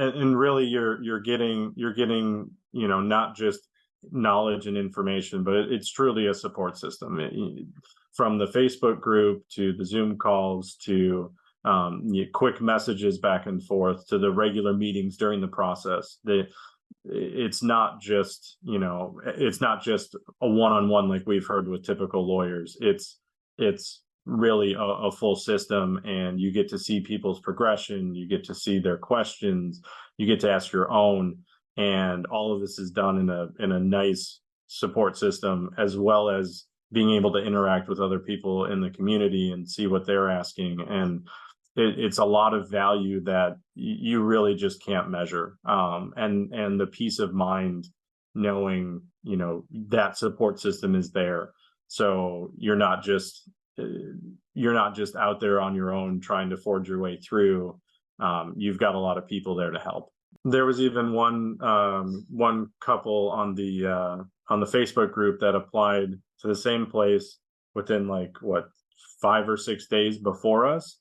And really you're getting not just knowledge and information, but it's truly a support system. From the Facebook group to the Zoom calls to quick messages back and forth to the regular meetings during the process. It's not just a one-on-one like we've heard with typical lawyers. It's really a full system, and you get to see people's progression, you get to see their questions, you get to ask your own, and all of this is done in a nice support system, as well as being able to interact with other people in the community and see what they're asking. And it's a lot of value that you really just can't measure. And the peace of mind knowing, that support system is there. So you're not just out there on your own trying to forge your way through. You've got a lot of people there to help. There was even one couple on the Facebook group that applied to the same place within 5 or 6 days before us.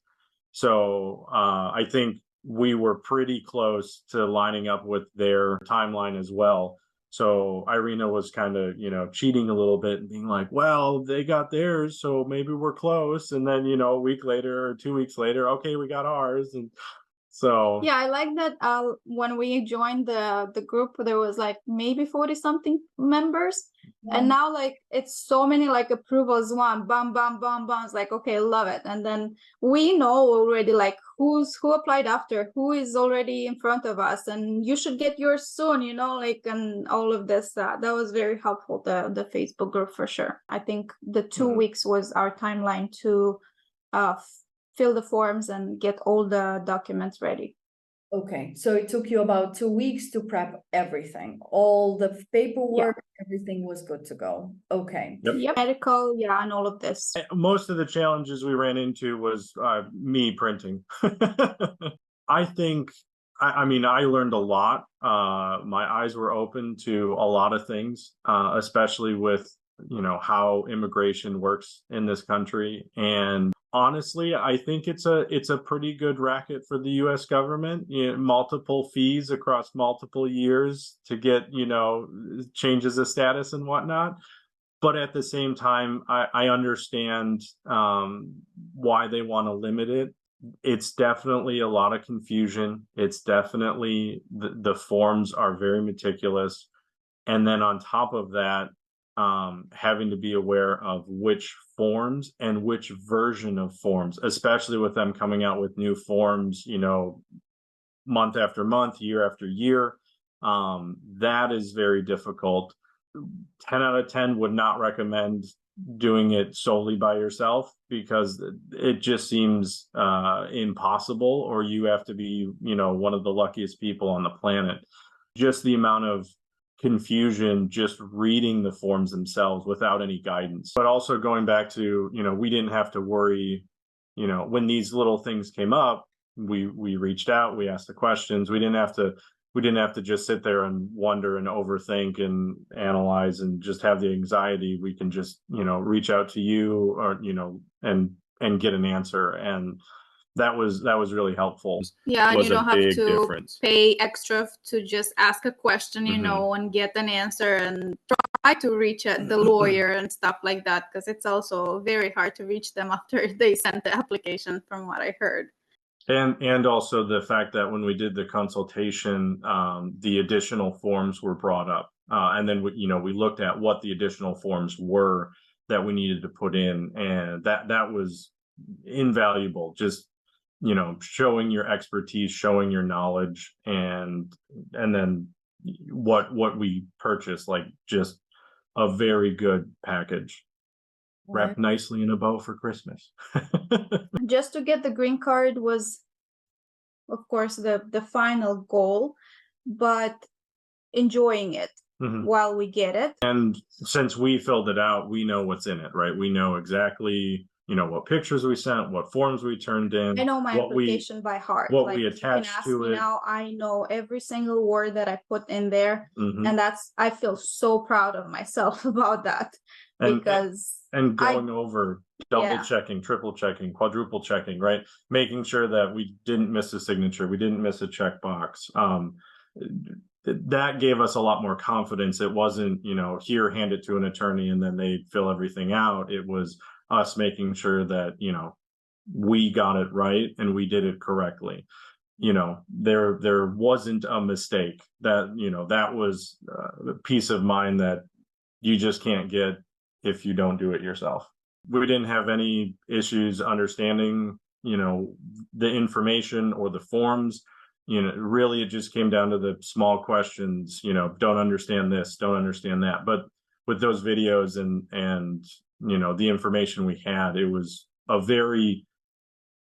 So I think we were pretty close to lining up with their timeline as well. So Irina was kind of, cheating a little bit and being like, well, they got theirs, so maybe we're close. And then, a week later or 2 weeks later, okay, we got ours. And so yeah, I like that when we joined the group, there was maybe 40 something members. And now it's so many approvals, bam, bam, bam. It's okay, love it. And then we know already who applied after, who is already in front of us, and you should get yours soon, and all of this. That was very helpful, the Facebook group, for sure. I think the 2 weeks was our timeline to fill the forms and get all the documents ready. Okay, so it took you about 2 weeks to prep everything, all the paperwork, everything was good to go. Okay. Yep. Medical, and all of this. Most of the challenges we ran into was me printing. I think, I learned a lot. My eyes were open to a lot of things, especially with, how immigration works in this country. And honestly, I think it's a pretty good racket for the U.S. government. Multiple fees across multiple years to get, changes of status and whatnot. But at the same time, I understand why they want to limit it. It's definitely a lot of confusion. It's definitely the forms are very meticulous. And then on top of that, having to be aware of which forms and which version of forms, especially with them coming out with new forms, month after month, year after year. That is very difficult. 10 out of 10 would not recommend doing it solely by yourself, because it just seems impossible, or you have to be, one of the luckiest people on the planet. Just the amount of confusion just reading the forms themselves without any guidance. But also going back to, we didn't have to worry, when these little things came up, we reached out, we asked the questions. We didn't have to just sit there and wonder and overthink and analyze and just have the anxiety. We can just, reach out to you, or, and get an answer. And that was really helpful. Yeah, and you don't have to pay extra to just ask a question, and get an answer, and try to reach the lawyer and stuff like that, because it's also very hard to reach them after they sent the application, from what I heard. And also the fact that when we did the consultation, the additional forms were brought up, and then we looked at what the additional forms were that we needed to put in, and that was invaluable. Just showing your expertise, showing your knowledge, and then what we purchased, just a very good package, wrapped nicely in a bow for Christmas. Just to get the green card was, of course, the final goal, but enjoying it while we get it. And since we filled it out, we know what's in it, right? We know exactly what pictures we sent, what forms we turned in, I know my what application by heart. what Like, we you can attached ask to me it. now, I know every single word that I put in there. Mhm. And I feel so proud of myself about that, because and I going over, double Yeah. checking, triple checking, quadruple checking, right? Making sure that we didn't miss a signature, we didn't miss a checkbox. That gave us a lot more confidence. It wasn't, here, hand it to an attorney and then they fill everything out. It was us making sure that, we got it right and we did it correctly. There wasn't a mistake. That was the peace of mind that you just can't get if you don't do it yourself. We didn't have any issues understanding, the information or the forms. Really, it just came down to the small questions, don't understand this, don't understand that. But with those videos and the information we had, it was a very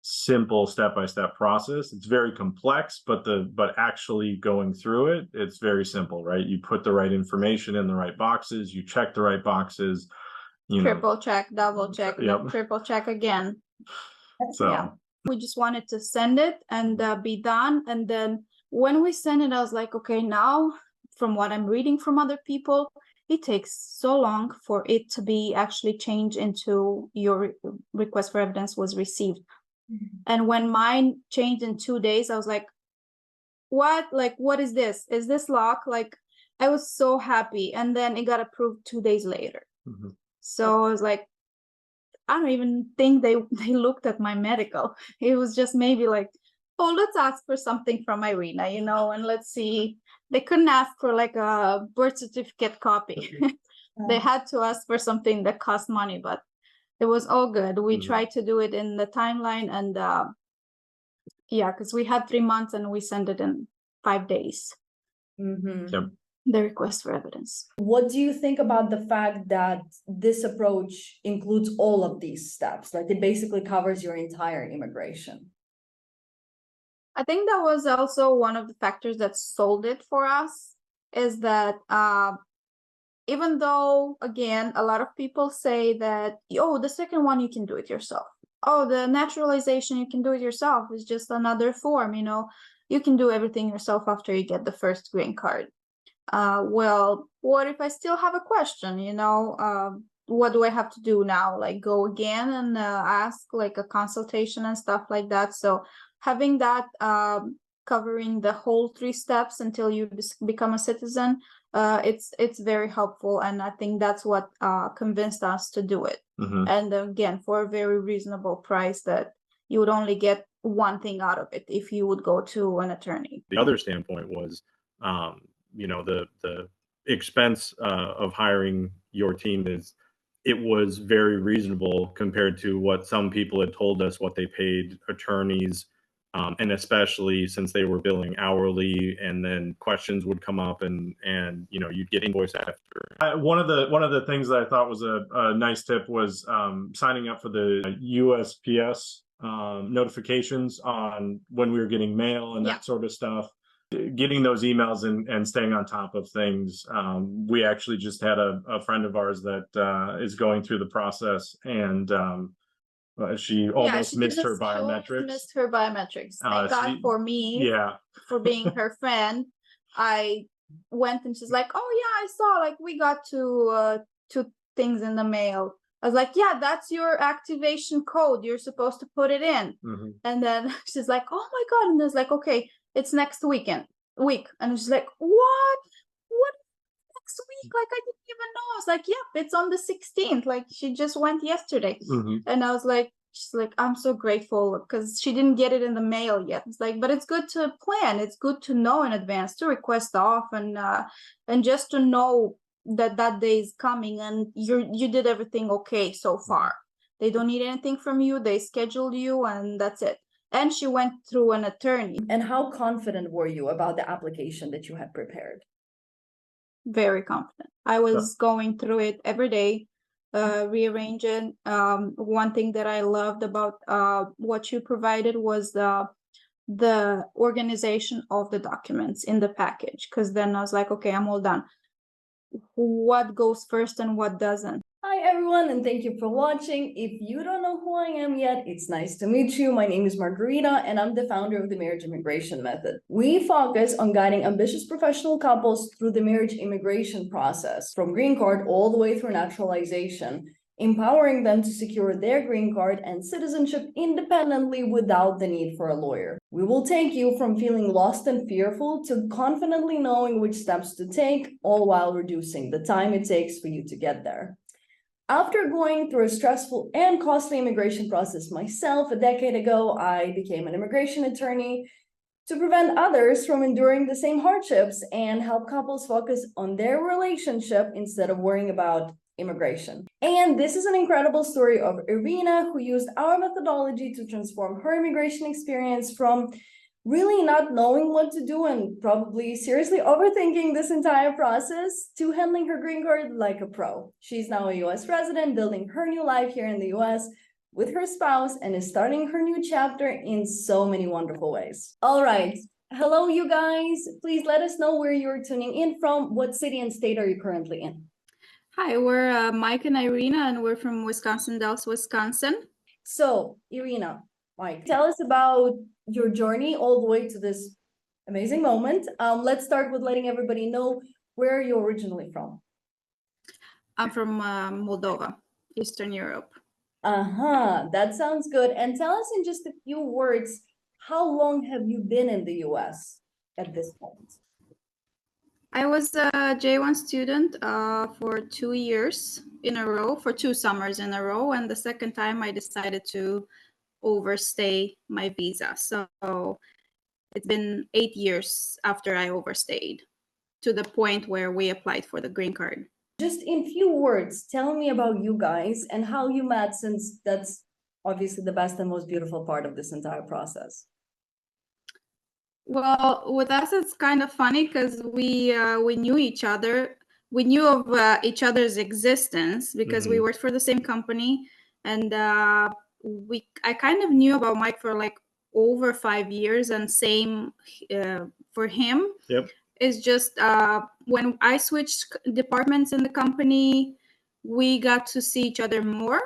simple step-by-step process. It's very complex, but actually going through it, it's very simple, right? You put the right information in the right boxes, you check the right boxes, triple check, double check, Yep. then triple check again. So Yeah. We just wanted to send it and be done. And then when we sent it, I was like, okay, now from what I'm reading from other people, it takes so long for it to be actually changed into your request for evidence was received. And when mine changed in 2 days, I was like, what? Like, what is this? Is this lock? Like, I was so happy. And then it got approved 2 days later. Mhm. So I was like, I don't even think they looked at my medical. It was just maybe like, oh, let's ask for something from Irina, and let's see. They couldn't ask for like a birth certificate copy. They had to ask for something that cost money, but it was all good. We tried to do it in the timeline, and yeah, because we had 3 months and we sent it in 5 days. Yep. The request for evidence. What do you think about the fact that this approach includes all of these steps? Like, it basically covers your entire immigration. I think that was also one of the factors that sold it for us, is that even though, again, a lot of people say that, oh, the second one, you can do it yourself. Oh, the naturalization, you can do it yourself. It's just another form, you can do everything yourself after you get the first green card. Well, what if I still have a question, what do I have to do now? Like, go again and ask like a consultation and stuff like that. So having that covering the whole 3 steps until you become a citizen, it's very helpful. And I think that's what convinced us to do it. And again, for a very reasonable price, that you would only get one thing out of it if you would go to an attorney. The other standpoint was, the expense of hiring your team it was very reasonable compared to what some people had told us what they paid attorneys, and especially since they were billing hourly, and then questions would come up and you'd get invoice after. One of the things that I thought was a nice tip was signing up for the USPS notifications on when we were getting mail and that sort of stuff. Getting those emails and staying on top of things. We actually just had a friend of ours that is going through the process, and she almost missed her biometrics. Thank God for me, for being her friend. I went and she's like, oh yeah, I saw, like, we got two things in the mail. I was like, yeah, that's your activation code. You're supposed to put it in. And then she's like, oh my God. And I was like, okay, it's next week. And she's like, what next week? Like, I didn't even know. I was like, yep, it's on the 16th. Like, she just went yesterday. And I was like, she's like, I'm so grateful, because she didn't get it in the mail yet. It's like, but it's good to plan. It's good to know in advance, to request off, and just to know that day is coming, and you did everything okay so far. They don't need anything from you. They scheduled you, and that's it. And she went through an attorney. And how confident were you about the application that you had prepared? Very confident. I was going through it every day, rearranging. One thing that I loved about what you provided was the organization of the documents in the package, because then I was like, okay, I'm all done. What goes first and what doesn't? I Hi everyone, and thank you for watching. If you don't know who I am yet, it's nice to meet you. My name is Margarita, and I'm the founder of the Marriage Immigration Method. We focus on guiding ambitious professional couples through the marriage immigration process, from green card all the way through naturalization, empowering them to secure their green card and citizenship independently without the need for a lawyer. We will take you from feeling lost and fearful to confidently knowing which steps to take, all while reducing the time it takes for you to get there. After going through a stressful and costly immigration process myself a decade ago, I became an immigration attorney to prevent others from enduring the same hardships and help couples focus on their relationship instead of worrying about immigration. And this is an incredible story of Irina, who used our methodology to transform her immigration experience from really not knowing what to do and probably seriously overthinking this entire process to handling her green card like a pro. She's now a US resident, building her new life here in the US with her spouse, and is starting her new chapter in so many wonderful ways. All right. Hello, you guys. Please let us know where you're tuning in from. What city and state are you currently in? Hi, we're Mike and Irina, and we're from Wisconsin Dells, Wisconsin. So, Irina, Mike, tell us about your journey all the way to this amazing moment. Let's start with letting everybody know where you're originally from. I'm from Moldova, Eastern Europe. That sounds good. And tell us in just a few words, how long have you been in the US at this point? I was a J1 student for 2 years in a row, for 2 summers in a row. And the second time I decided to overstay my visa. So it's been 8 years after I overstayed, to the point where we applied for the green card. Just in few words, tell me about you guys and how you met, since that's obviously the best and most beautiful part of this entire process. Well, with us, it's kind of funny because we knew each other. We knew of each other's existence because we worked for the same company, and I kind of knew about Mike for like over 5 years, and same for him. Yep. It's just when I switched departments in the company, we got to see each other more,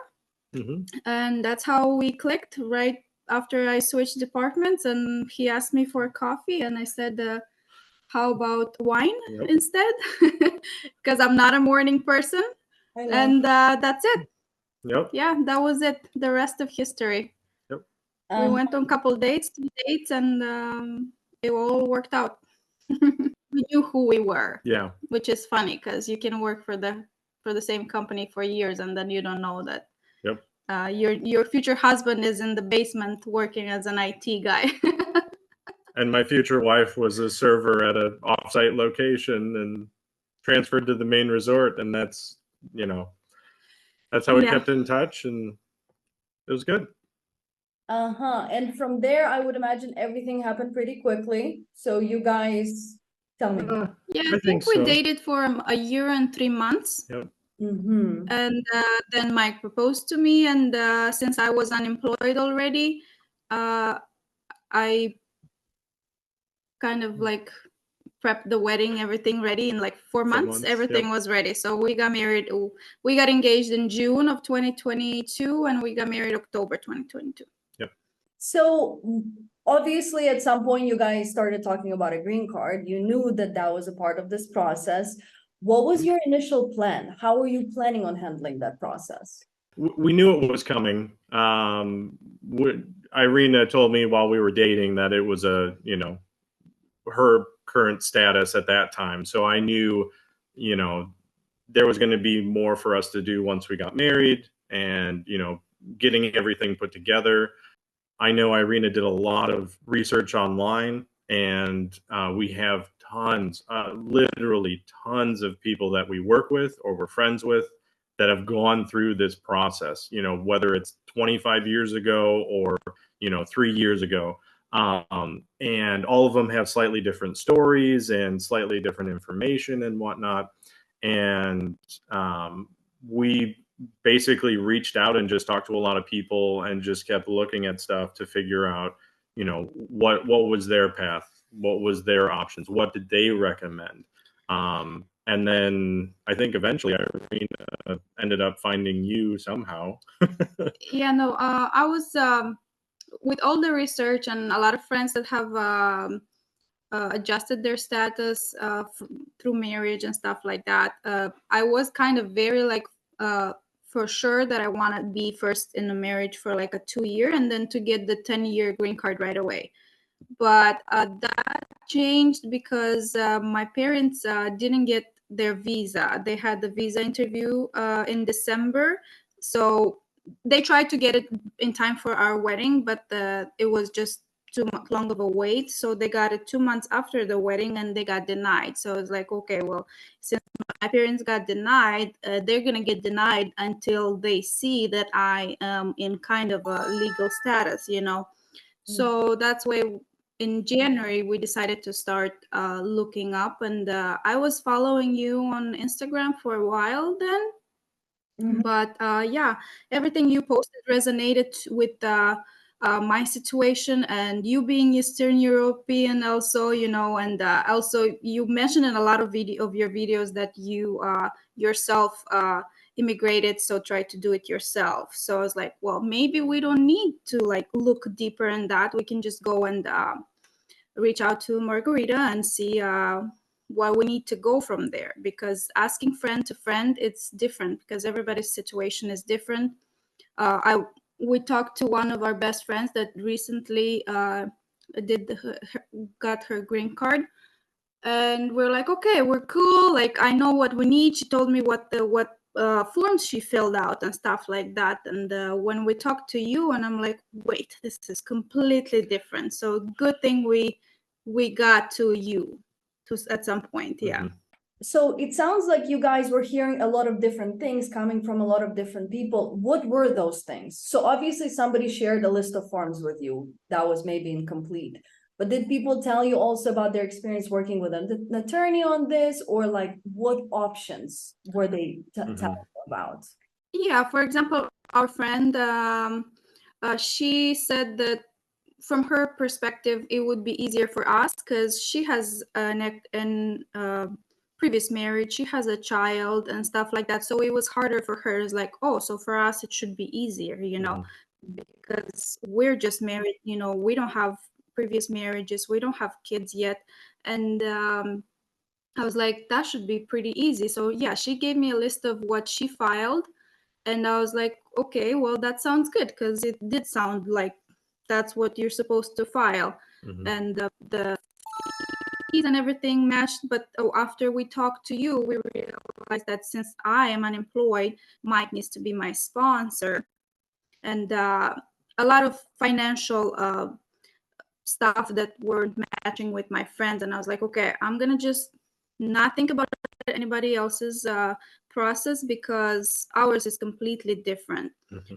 and that's how we clicked right after I switched departments. And he asked me for a coffee, and I said, how about wine instead? Because I'm not a morning person. And that's it. Yep. Yeah, that was it. The rest of history. Yep. We went on a couple dates, 2 dates, and it all worked out. We knew who we were. Yeah. Which is funny because you can work for the same company for years, and then you don't know that your future husband is in the basement working as an IT guy. And my future wife was a server at an offsite location and transferred to the main resort, and that's how we kept in touch, and it was good. And from there, I would imagine everything happened pretty quickly. So you guys, tell me. I think we dated for a year and 3 months. Yep. And then Mike proposed to me, and since I was unemployed already, I kind of like prepped the wedding, everything ready in like 4 months. Everything was ready. So we got married. We got engaged in June of 2022, and we got married October 2022. Yep. So obviously, at some point, you guys started talking about a green card. You knew that that was a part of this process. What was your initial plan? How were you planning on handling that process? We knew it was coming. Irina told me while we were dating that it was her current status at that time. So I knew, there was going to be more for us to do once we got married and, getting everything put together. I know Irina did a lot of research online, and we have literally tons of people that we work with or we're friends with that have gone through this process, whether it's 25 years ago or, 3 years ago. And all of them have slightly different stories and slightly different information and whatnot. And we basically reached out and just talked to a lot of people and just kept looking at stuff to figure out, what was their path, what was their options, what did they recommend. And then I think eventually Irene ended up finding you somehow. Yeah, no, I was with all the research and a lot of friends that have adjusted their status through marriage and stuff like that. I was kind of very like for sure that I want to be first in a marriage for like a 2 year and then to get the 10-year green card right away. But that changed because my parents didn't get their visa. They had the visa interview in December, so they tried to get it in time for our wedding, but it was just too long of a wait. So they got it 2 months after the wedding, and they got denied. So it's like, okay, well, since my parents got denied, they're gonna get denied until they see that I am in kind of a legal status, you know. So that's why in January we decided to start looking up, and I was following you on Instagram for a while then. But yeah, everything you posted resonated with my situation, and you being Eastern European also, you know, and also you mentioned in a lot of your videos that you yourself immigrated, so try to do it yourself. So I was like, well, maybe we don't need to like look deeper in that. We can just go and reach out to Margarita and see what we need to go from there, because asking friend to friend, it's different because everybody's situation is different. We talked to one of our best friends that recently got her green card, and we're like, okay, we're cool, like I know what we need. She told me what forms she filled out and stuff like that. And when we talked to you, and I'm like, wait, this is completely different. So good thing we got to you to at some point. Yeah. So it sounds like you guys were hearing a lot of different things coming from a lot of different people. What were those things? So obviously somebody shared a list of forms with you that was maybe incomplete. But did people tell you also about their experience working with an attorney on this, or like what options were they telling you about? Yeah, for example, our friend, she said that from her perspective, it would be easier for us because she has an previous marriage, she has a child and stuff like that. So it was harder for her. It's like, oh, so for us, it should be easier, you know, because we're just married, you know, we don't have previous marriages, we don't have kids yet. And I was like, that should be pretty easy. So yeah, she gave me a list of what she filed. And I was like, okay, well, that sounds good, because it did sound like that's what you're supposed to file. And the fees and everything matched. But after we talked to you, we realized that since I am unemployed, Mike needs to be my sponsor. And a lot of financial stuff that weren't matching with my friends. And I was like, okay, I'm going to just not think about anybody else's process, because ours is completely different.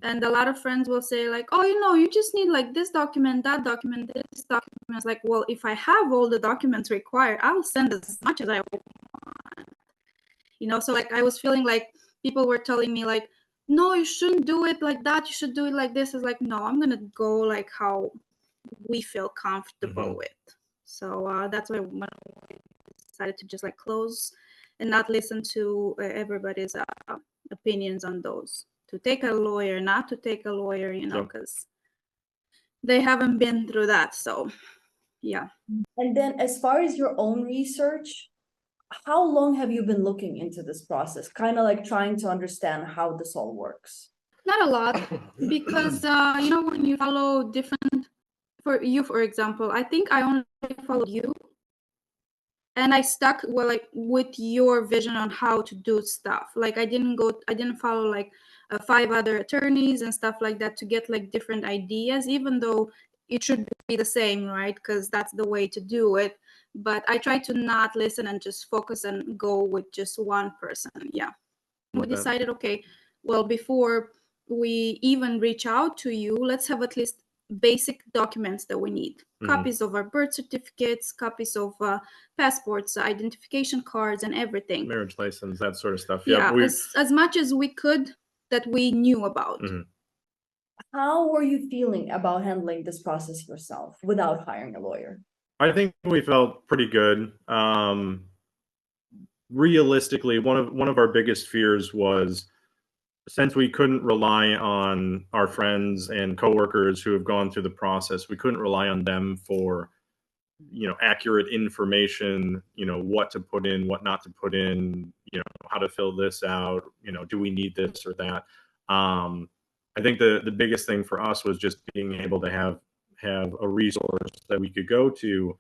And a lot of friends will say like, oh, you know, you just need like this document, that document, this document. It's like, well, if I have all the documents required, I will send as much as I want, you know. So like I was feeling like people were telling me like, no, you shouldn't do it like that, you should do it like this. Is like, no, I'm gonna go like how we feel comfortable with. So that's why when we decided to just like close and not listen to everybody's opinions on those, to take a lawyer, not to take a lawyer, you know, because they haven't been through that. So yeah. And then as far as your own research, how long have you been looking into this process? Kind of like trying to understand how this all works. Not a lot, because you know, when you follow different, for you, for example, I think I only followed you, and I stuck well like with your vision on how to do stuff. Like I didn't follow like 5 other attorneys and stuff like that to get like different ideas, even though it should be the same, right? Because that's the way to do it. But I try to not listen and just focus and go with just one person. Yeah. We decided, okay, well, before we even reach out to you, let's have at least basic documents that we need. Copies of our birth certificates, copies of passports, identification cards, and everything. Marriage license, that sort of stuff. Yeah, as much as we could that we knew about. How were you feeling about handling this process yourself without hiring a lawyer? I think we felt pretty good. realistically, one of our biggest fears was, since we couldn't rely on our friends and coworkers who have gone through the process, we couldn't rely on them for, accurate information, what to put in, what not to put in, how to fill this out, do we need this or that. I think the biggest thing for us was just being able to have a resource that we could go to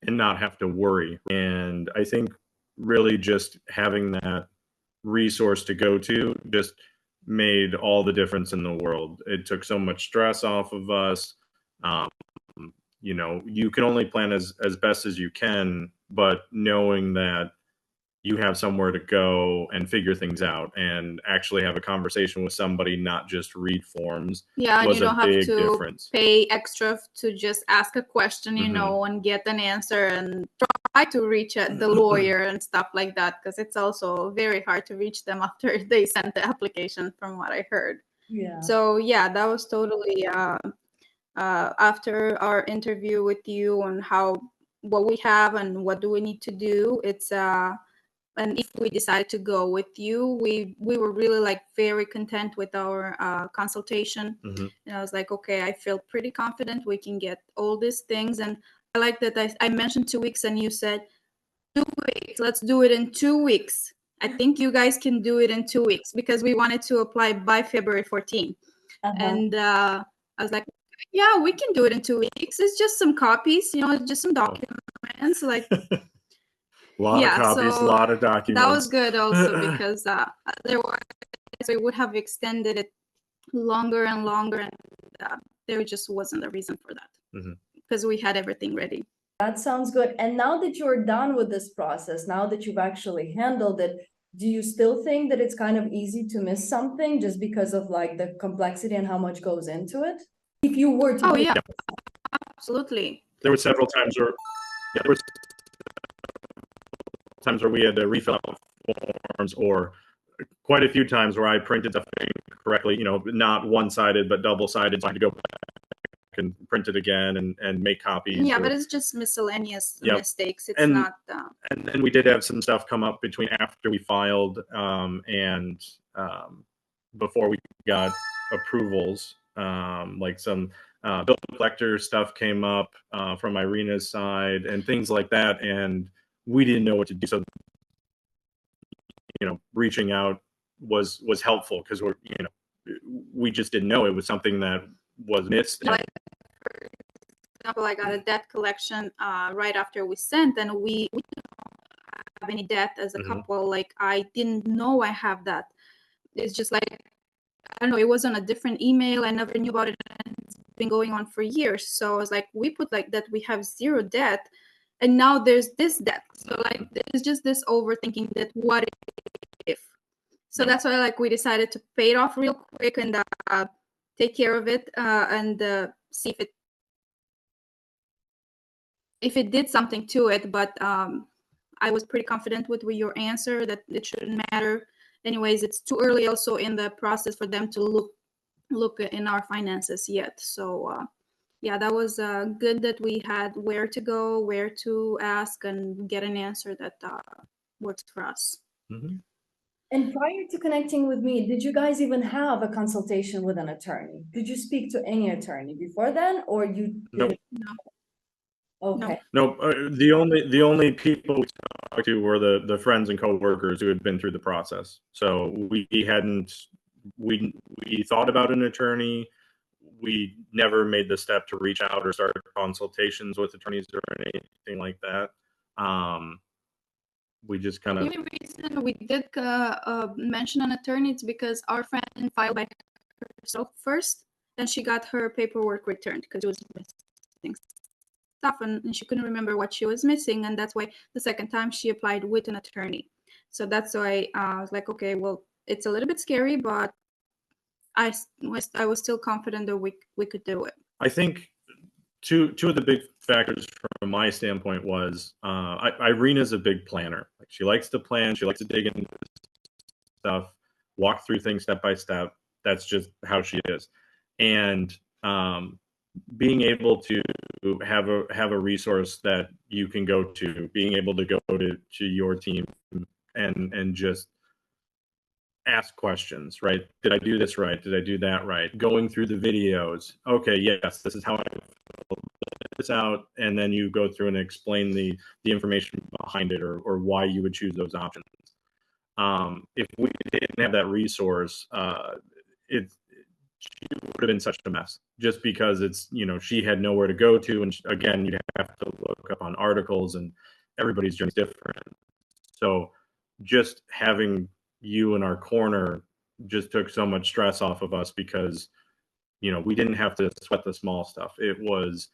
and not have to worry. And I think really just having that resource to go to just made all the difference in the world. It took so much stress off of us. Um, you can only plan as best as you can, but knowing that you have somewhere to go and figure things out and actually have a conversation with somebody, not just read forms, Yeah, and was you don't a have big to difference. pay extra to just ask a question, and get an answer and try to reach the lawyer and stuff like that, because it's also very hard to reach them after they sent the application, from what I heard. Yeah. So yeah, that was totally after our interview with you on what we have and what do we need to do. It's and if we decided to go with you, we were really like very content with our consultation. And I was like, okay, I feel pretty confident we can get all these things. And I like that I mentioned 2 weeks and you said 2 weeks, let's do it in 2 weeks. I think you guys can do it in 2 weeks, because we wanted to apply by February 14th. And I was like, yeah, we can do it in 2 weeks. It's just some copies, just some documents, like A lot of copies, a so lot of documents. that was good also, because otherwise we would have extended it longer and longer, and there just wasn't a reason for that, because we had everything ready. That sounds good. And now that you're done with this process, now that you've actually handled it, do you still think that it's kind of easy to miss something just because of like the complexity and how much goes into it? If you were to yeah, absolutely. There were several times where we had to refill out forms, or quite a few times where I printed something correctly, not one-sided but double-sided, so I had to go back and print it again and make copies. Yeah, but it's just miscellaneous mistakes. It's not. And then we did have some stuff come up between after we filed and before we got approvals, like some bill collector stuff came up from Irina's side and things like that, and we didn't know what to do. So, reaching out was helpful, because we just didn't know it was something that was missed. Like, for example, I got a debt collection right after we sent, and we don't have any debt as a couple. Like, I didn't know I have that. It's just like, I don't know, it was on a different email. I never knew about it, and it's been going on for years. So I was like, we put like that we have zero debt, and now there's this debt. So like, there's just this overthinking that what if. So that's why like we decided to pay it off real quick and take care of it and see if it did something to it. But I was pretty confident with your answer that it shouldn't matter. Anyways, it's too early also in the process for them to look in our finances yet. So yeah, that was good that we had where to go, where to ask, and get an answer that works for us. And prior to connecting with me, did you guys even have a consultation with an attorney? Did you speak to any attorney before then, or you didn't? No. Okay. No, the only people we talked to were the friends and coworkers who had been through the process. So we thought about an attorney. We never made the step to reach out or start consultations with attorneys or anything like that. We just kind of. The only reason we did mention an attorney is because our friend filed by herself first, and she got her paperwork returned because she was missing stuff, and she couldn't remember what she was missing, and that's why the second time she applied with an attorney. So that's why I was like, okay, well, it's a little bit scary, but I was still confident that we could do it. I think two of the big factors from my standpoint was Irina's a big planner. Like, she likes to plan, she likes to dig into stuff, walk through things step by step. That's just how she is. And being able to have a resource that you can go to, being able to go to your team and just ask questions, right? Did I do this right? Did I do that right? Going through the videos. Okay, yes, this is how I filled this out, and then you go through and explain the information behind it, or why you would choose those options. If we didn't have that resource, it would have been such a mess, just because it's, you know, she had nowhere to go to, and again, you'd have to look up on articles, and everybody's journey is different. So just having you in our corner just took so much stress off of us, because, you know, we didn't have to sweat the small stuff. It was,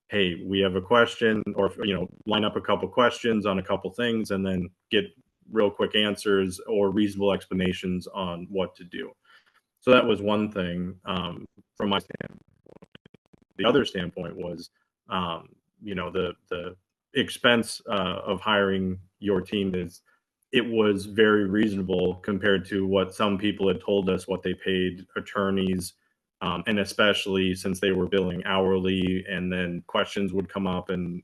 hey, we have a question, or, you know, line up a couple questions on a couple things, and then get real quick answers or reasonable explanations on what to do. So that was one thing, from my standpoint. The other standpoint was, you know, the expense of hiring your team it was very reasonable compared to what some people had told us what they paid attorneys, and especially since they were billing hourly, and then questions would come up, and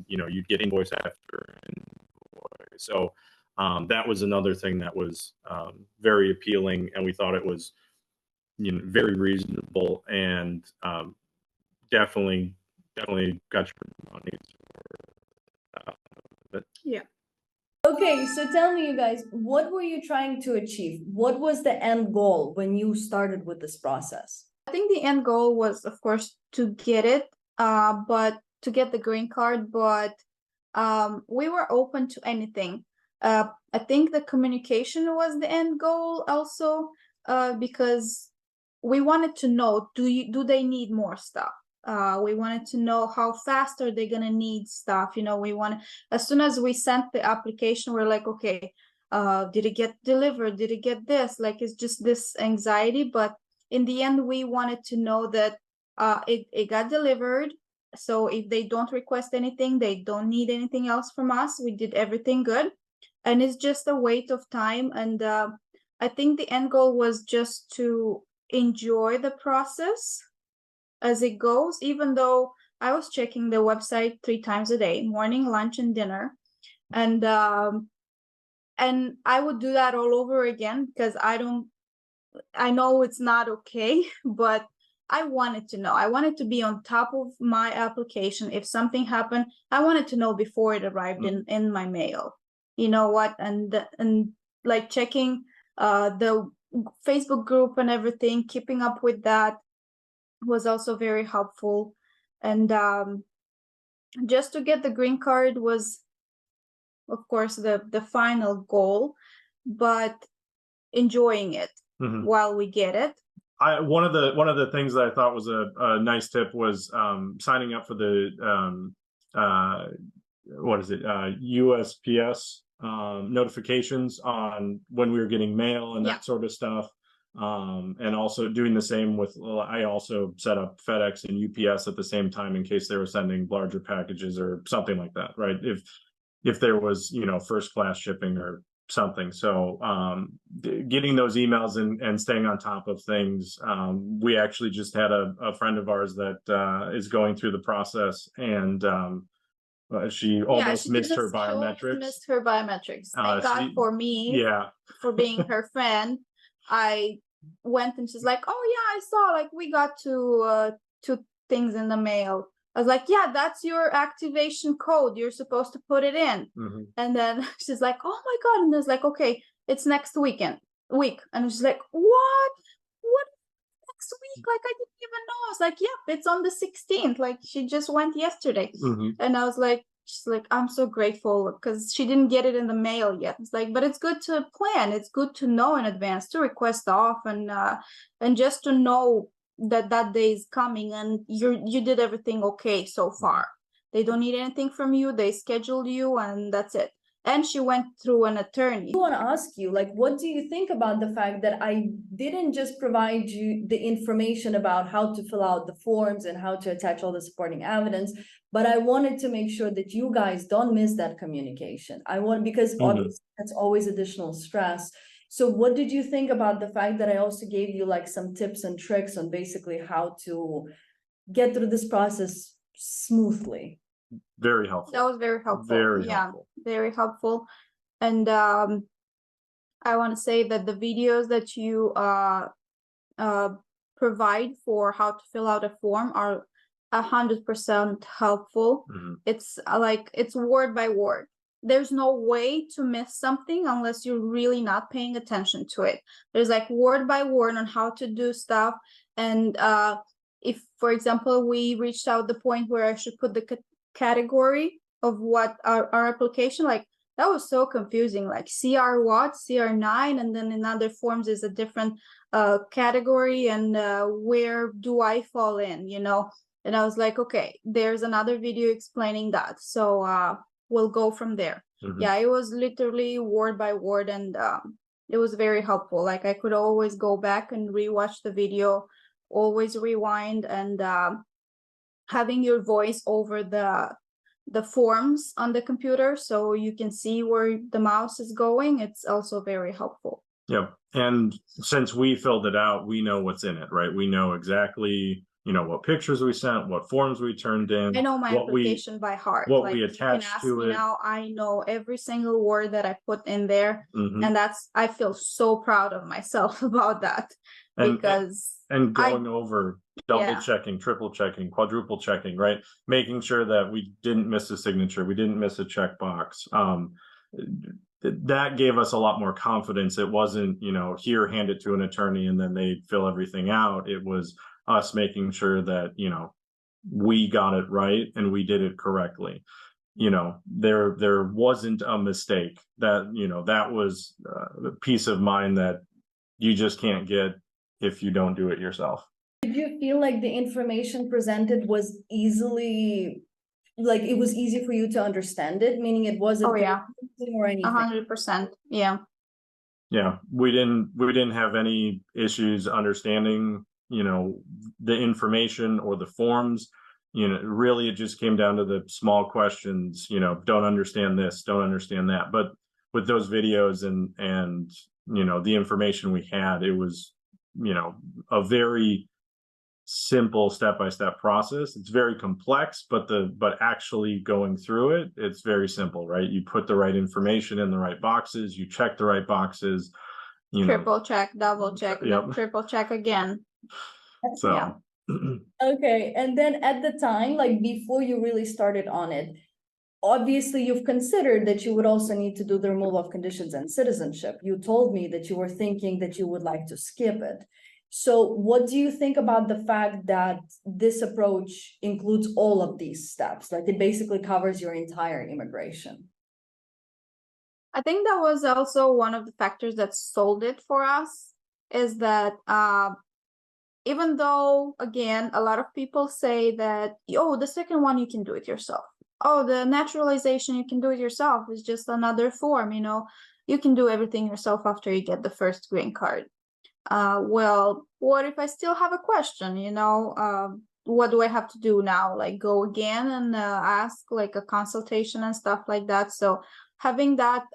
you know, you'd get invoice after invoice. So that was another thing that was very appealing, and we thought it was, you know, very reasonable, and definitely got your money. Yeah. Okay, so tell me, you guys, what were you trying to achieve? What was the end goal when you started with this process? I think the end goal was, of course, to get it, but to get the green card, but we were open to anything. I think the communication was the end goal also, because we wanted to know, do they need more stuff? We wanted to know how fast are they gonna need stuff. You know, as soon as we sent the application, we're like, okay, did it get delivered? Did it get this? Like, it's just this anxiety. But in the end, we wanted to know that it got delivered. So if they don't request anything, they don't need anything else from us. We did everything good, and it's just a wait of time. And I think the end goal was just to enjoy the process as it goes, even though I was checking the website 3 times a day, morning, lunch, and dinner. And I would do that all over again, because I know it's not okay, but I wanted to know. I wanted to be on top of my application. If something happened, I wanted to know before it arrived in my mail. You know what? And like checking the Facebook group and everything, keeping up with that was also very helpful. And just to get the green card was, of course, the final goal, but enjoying it while we get it. One of the things that I thought was a nice tip was signing up for the what is it, USPS notifications on when we were getting mail and that sort of stuff. And also doing the same with, I also set up FedEx and UPS at the same time in case they were sending larger packages or something like that, right? If there was, you know, first class shipping or something. So getting those emails and staying on top of things. We actually just had a friend of ours that is going through the process, and she almost missed her biometrics. Missed her biometrics. Thank God for me. Yeah. For being her friend. I went and she's like, oh yeah, I saw, like, we got two things in the mail. I was like, yeah, that's your activation code. You're supposed to put it in. And then she's like, oh my God. And I was like, okay, it's next week. And she's like, what next week? Like, I didn't even know. I was like, yep, it's on the 16th. Like, she just went yesterday. And I was like, she's like, I'm so grateful, because she didn't get it in the mail yet. It's like, but it's good to plan. It's good to know in advance, to request off, and just to know that day is coming, and you did everything okay so far. They don't need anything from you. They scheduled you, and that's it. And she went through an attorney. I want to ask you, like, what do you think about the fact that I didn't just provide you the information about how to fill out the forms and how to attach all the supporting evidence, but I wanted to make sure that you guys don't miss that communication. Because obviously that's always additional stress. So what did you think about the fact that I also gave you like some tips and tricks on basically how to get through this process smoothly? Very helpful. That was very helpful. Very helpful. Very helpful. And I want to say that the videos that you provide for how to fill out a form are 100% helpful. It's like it's word by word. There's no way to miss something unless you're really not paying attention to it. There's like word by word on how to do stuff. And if, for example, we reached out the point where I should put the category of what our application, like that was so confusing, like CR what, CR9, and then in other forms is a different category, and where do I fall in, you know? And I was like, okay, there's another video explaining that. So we'll go from there. Yeah, it was literally word by word, and it was very helpful. Like I could always go back and rewatch the video, always rewind, and having your voice over the forms on the computer so you can see where the mouse is going, it's also very helpful. Yep. And since we filled it out, we know what's in it, right? We know exactly, you know, what pictures we sent, what forms we turned in. I know my application by heart. What like, we attached to it. Now I know every single word that I put in there. And I feel so proud of myself about that. Because going over, double checking, triple checking, quadruple checking, right? Making sure that we didn't miss a signature, we didn't miss a checkbox. That gave us a lot more confidence. It wasn't, you know, here, hand it to an attorney and then they fill everything out. It was us making sure that, you know, we got it right and we did it correctly. You know, there wasn't a mistake. That, you know, that was the peace of mind that you just can't get if you don't do it yourself. Did you feel like the information presented was easily, like it was easy for you to understand it, meaning it wasn't or anything? 100%. Yeah. Yeah, we didn't have any issues understanding, you know, the information or the forms. You know, really it just came down to the small questions, you know, don't understand this, don't understand that. But with those videos and you know, the information we had, it was, you know, a very simple step-by-step process. It's very complex, but actually going through it, it's very simple, right? You put the right information in the right boxes, you check the right boxes, you triple check, double check, triple check again. So yeah. Okay, and then at the time, like before you really started on it, obviously you've considered that you would also need to do the removal of conditions and citizenship. You told me that you were thinking that you would like to skip it. So what do you think about the fact that this approach includes all of these steps? Like it basically covers your entire immigration. I think that was also one of the factors that sold it for us, is that even though, again, a lot of people say that, oh, the second one, you can do it yourself. Oh, the naturalization, you can do it yourself. It's just another form, you know, you can do everything yourself after you get the first green card. Well, what if I still have a question, you know, what do I have to do now? Like go again and ask like a consultation and stuff like that. So having that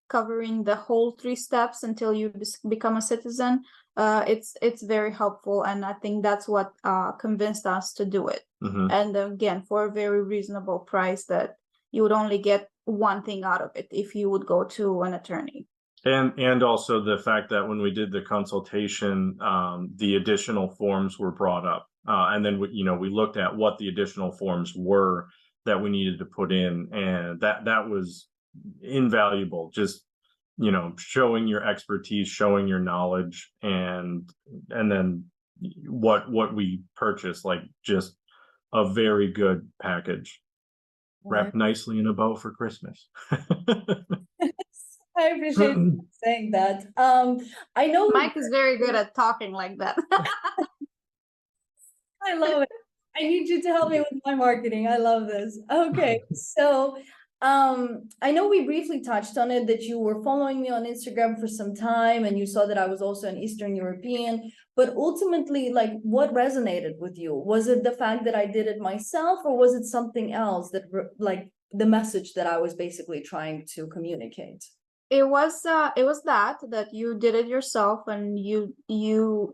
covering the whole 3 steps until you become a citizen, it's very helpful. And I think that's what convinced us to do it. And again, for a very reasonable price, that you would only get one thing out of it if you would go to an attorney. And also the fact that when we did the consultation, the additional forms were brought up. And then, you know, we looked at what the additional forms were that we needed to put in. And that was invaluable. Just, you know, showing your expertise, showing your knowledge, and then what we purchased, like just a very good package, wrapped nicely in a bow for Christmas. I appreciate you saying that. I know Mike is very good at talking like that. I love it. I need you to help me with my marketing. I love this. Okay, so I know we briefly touched on it, that you were following me on Instagram for some time and you saw that I was also an Eastern European, but ultimately, like, what resonated with you? Was it the fact that I did it myself, or was it something else that, like, the message that I was basically trying to communicate? It was that you did it yourself, and you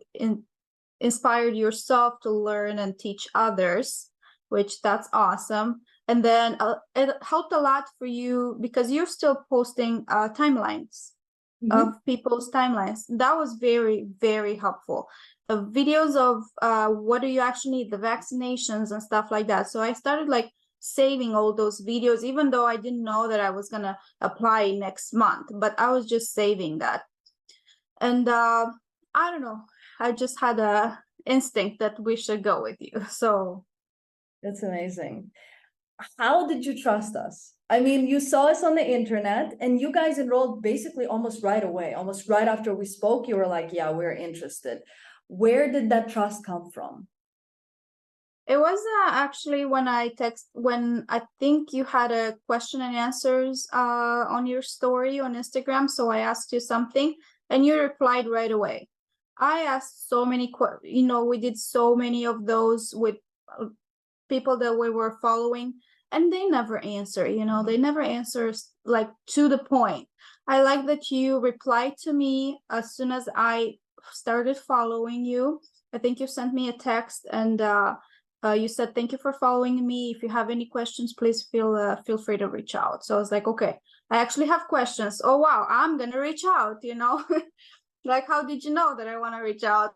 inspired yourself to learn and teach others, which that's awesome. And then it helped a lot for you because you're still posting timelines. of people's timelines. That was very, very helpful. Videos of what do you actually need, the vaccinations and stuff like that. So I started like saving all those videos, even though I didn't know that I was gonna apply next month, but I was just saving that. And I don't know, I just had a instinct that we should go with you. So That's amazing. How did you trust us? I mean, you saw us on the internet and you guys enrolled basically almost right away, almost right after we spoke. You were like, yeah, we're interested. Where did that trust come from? it was actually when I think you had a question and answers on your story on Instagram. So I asked you something and you replied right away. I asked so many, we did so many of those with people that we were following, and they never answer, they never answer like to the point. I like that you replied to me as soon as I started following you. I think you sent me a text and you said, thank you for following me. If you have any questions, please feel free to reach out. So I was like, okay, I actually have questions. Oh, wow, I'm going to reach out, Like, how did you know that I want to reach out?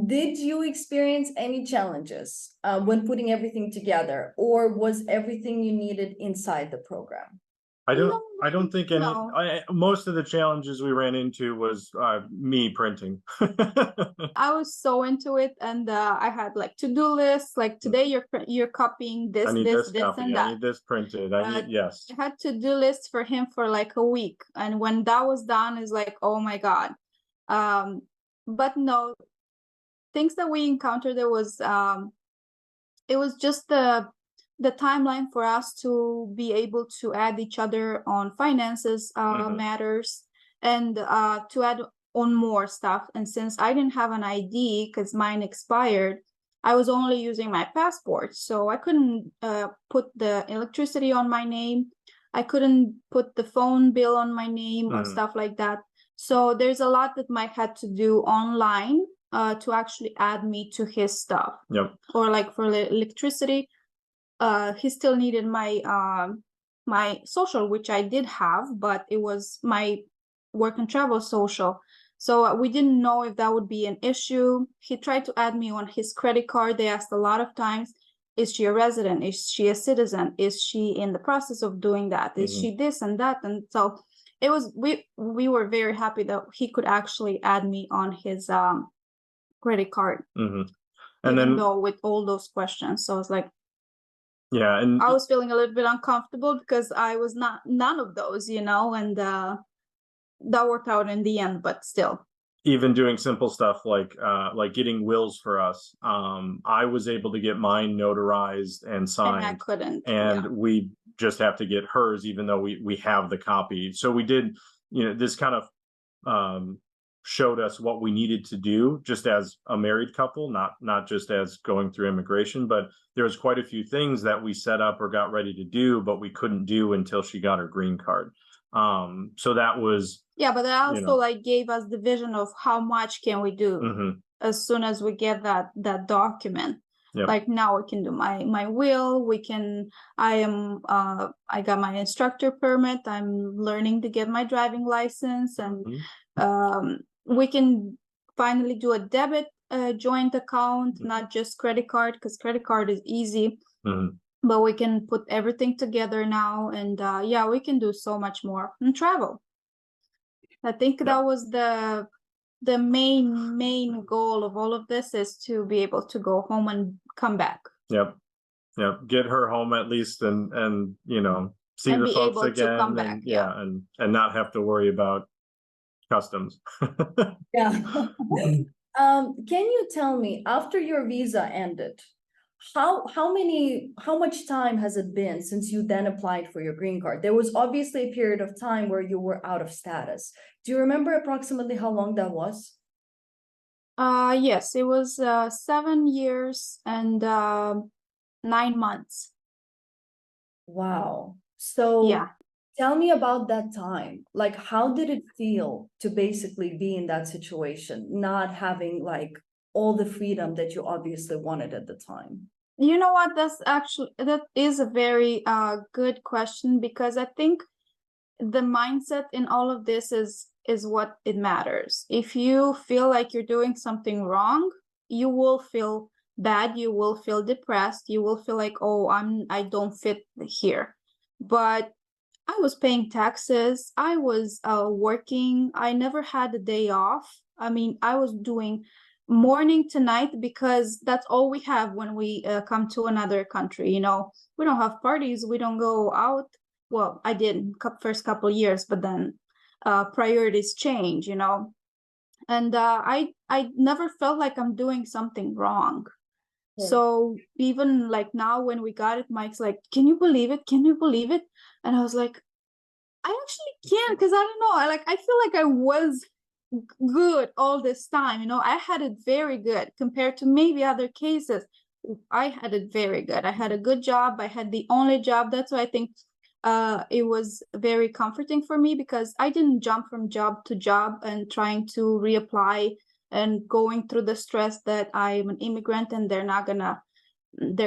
Did you experience any challenges when putting everything together, or was everything you needed inside the program? I don't think any. No. Most of the challenges we ran into was me printing. I was so into it, and I had like to-do lists. Like today, you're copying this, I need this, this copy. and I that. need this printed. I need yes. I had to-do lists for him for like a week, and when that was done, it's like, oh my god. But no, things that we encountered, it was just the timeline for us to be able to add each other on finances matters, and to add on more stuff. And since I didn't have an ID because mine expired, I was only using my passport, so I couldn't put the electricity on my name. I couldn't put the phone bill on my name or stuff like that. So there's a lot that Mike had to do online to actually add me to his stuff. Yep. Or like for the electricity, he still needed my my social, which I did have, but it was my work and travel social. So we didn't know if that would be an issue. He tried to add me on his credit card. They asked a lot of times, is she a resident? Is she a citizen? Is she in the process of doing that? Is she this and that? And so it was, we were very happy that he could actually add me on his credit card. And even though with all those questions, so I was like, yeah, and I was feeling a little bit uncomfortable because I was none of those, and that worked out in the end, but still. Even doing simple stuff like getting wills for us, I was able to get mine notarized and signed, and I couldn't, and we just have to get hers, even though we have the copy. So we did, this kind of showed us what we needed to do just as a married couple, not just as going through immigration. But there was quite a few things that we set up or got ready to do, but we couldn't do until she got her green card. So that was, but that also like gave us the vision of how much can we do as soon as we get that document. Like now we can do my will, we can, I got my instructor permit, I'm learning to get my driving license, and we can finally do a debit joint account, not just credit card, because credit card is easy. But we can put everything together now, and we can do so much more and travel. I think that was the main goal of all of this, is to be able to go home and come back. Get her home at least, and see and the folks again, come back, and not have to worry about customs. Can you tell me, after your visa ended, how much time has it been since you then applied for your green card? There was obviously a period of time where you were out of status. Do you remember approximately how long that was? Yes, it was 7 years and 9 months. Wow. So tell me about that time. Like, how did it feel to basically be in that situation, not having like all the freedom that you obviously wanted at the time? You know what, that is a very good question, because I think the mindset in all of this is is what it matters. If you feel like you're doing something wrong, you will feel bad, you will feel depressed, you will feel like, oh, I don't fit here. But I was paying taxes, I was working, I never had a day off. I mean, I was doing morning to night because that's all we have when we come to another country. You know, we don't have parties, we don't go out. Well, I did first couple years, but then priorities change, you know. And I never felt like I'm doing something wrong. Yeah. So even like now when we got it, Mike's like, can you believe it? Can you believe it? And I was like, I actually can't, because I don't know. I feel like I was good all this time. You know, I had it very good compared to maybe other cases. I had it very good. I had a good job. I had the only job. That's why I think it was very comforting for me, because I didn't jump from job to job and trying to reapply and going through the stress that I'm an immigrant and they're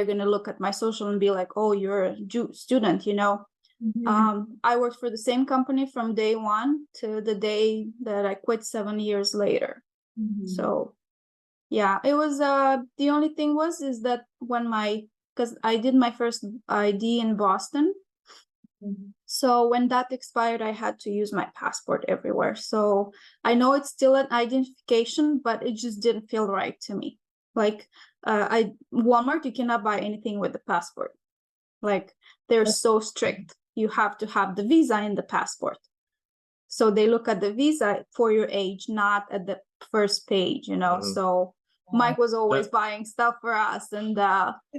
gonna look at my social and be like, oh, you're a student, you know. I worked for the same company from day one to the day that I quit 7 years later. So yeah, it was the only thing is that when because I did my first ID in Boston. So when that expired, I had to use my passport everywhere. So I know it's still an identification, but it just didn't feel right to me. Like Walmart, you cannot buy anything with the passport. Like they're so strict. You have to have the visa in the passport. So they look at the visa for your age, not at the first page, you know. So Mike was always buying stuff for us. And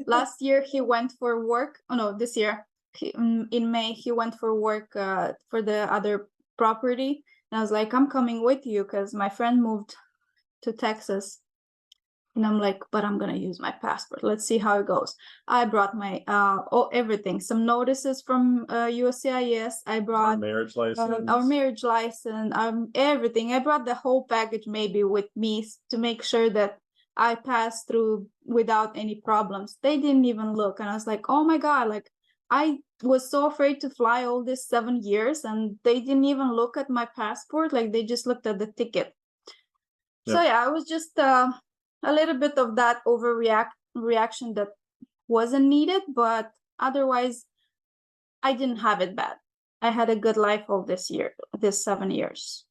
last year he went for work. Oh no, this year in May he went for work for the other property. And I was like, I'm coming with you because my friend moved to Texas. And I'm like, but I'm gonna use my passport. Let's see how it goes. I brought my everything, some notices from USCIS. I brought marriage license, our marriage license, everything. I brought the whole package maybe with me to make sure that I passed through without any problems. They didn't even look, and I was like, oh my God, like I was so afraid to fly all these 7 years, and they didn't even look at my passport. Like they just looked at the ticket. Yep. So yeah, I was just a little bit of that reaction that wasn't needed, but otherwise I didn't have it bad. I had a good life all this 7 years.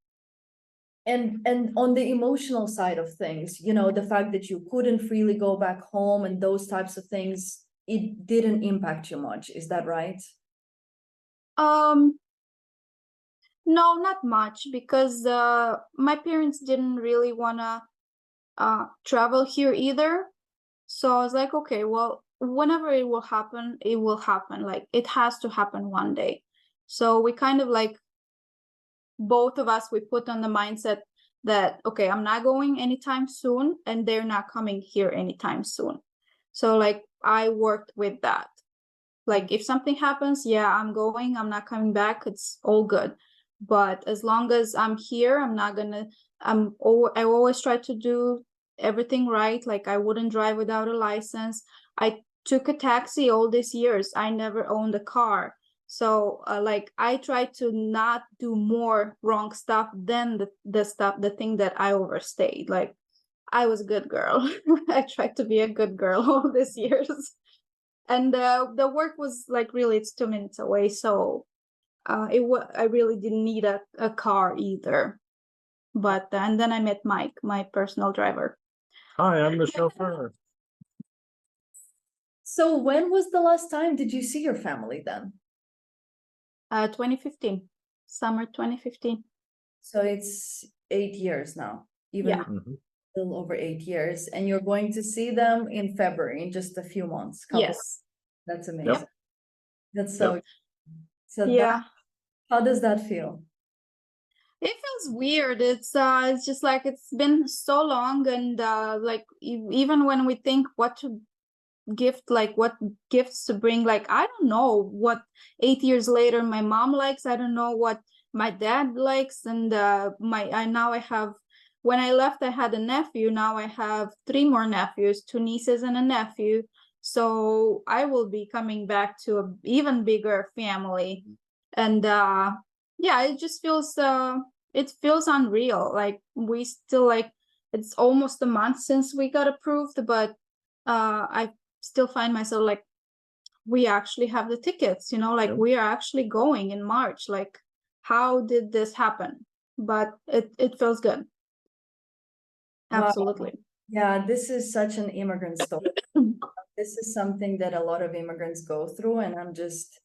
And on the emotional side of things, you know, the fact that you couldn't freely go back home and those types of things, it didn't impact you much. Is that right? No, not much, because my parents didn't really wanna travel here either. So I was like, okay, well, whenever it will happen, it will happen. Like it has to happen one day. So we kind of like, both of us, we put on the mindset that, okay, I'm not going anytime soon and they're not coming here anytime soon. So like I worked with that. Like if something happens, yeah, I'm going, I'm not coming back, it's all good. But as long as I'm here, I'm not gonna, I always try to do everything right. Like I wouldn't drive without a license. I took a taxi all these years. I never owned a car. So like I try to not do more wrong stuff than the thing that I overstayed. Like I was a good girl. I tried to be a good girl all these years. And the work was like, really, it's 2 minutes away. So I really didn't need a car either. But and then I met Mike, my personal driver. Hi, I'm the chauffeur. So when was the last time did you see your family then? 2015, summer 2015. So it's 8 years now, even a little over 8 years, and you're going to see them in February, in just a few months. Yes. That's amazing. Yep. That's so, so yeah. How does that feel? It feels weird. It's just like it's been so long, and like even when we think what to gift, like what gifts to bring, like I don't know what 8 years later my mom likes. I don't know what my dad likes, and now I have, when I left I had a nephew, now I have 3 more nephews, 2 nieces and a nephew. So I will be coming back to an even bigger family. And yeah, it just feels it feels unreal. Like we still like, it's almost a month since we got approved, but I still find myself like, we actually have the tickets, like we are actually going in March. Like, how did this happen? But it feels good. Wow. Absolutely. Yeah, this is such an immigrant story. This is something that a lot of immigrants go through, and I'm just,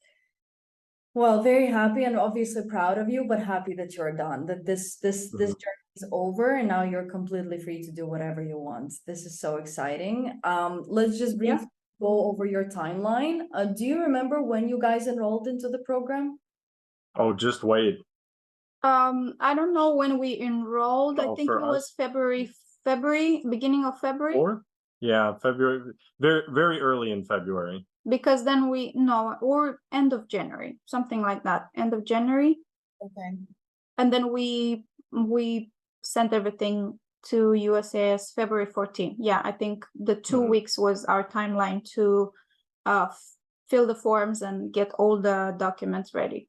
well, very happy and obviously proud of you, but happy that you're done, that this journey is over and now you're completely free to do whatever you want. This is so exciting. Let's just briefly go over your timeline. Do you remember when you guys enrolled into the program? Oh, just wait. I don't know when we enrolled. I think it was February, beginning of February. Yeah, February, very, very early in February. Because then or end of January, something like that, end of January. Okay. And then we sent everything to USAS February 14th. Yeah, I think the 2 weeks was our timeline to fill the forms and get all the documents ready.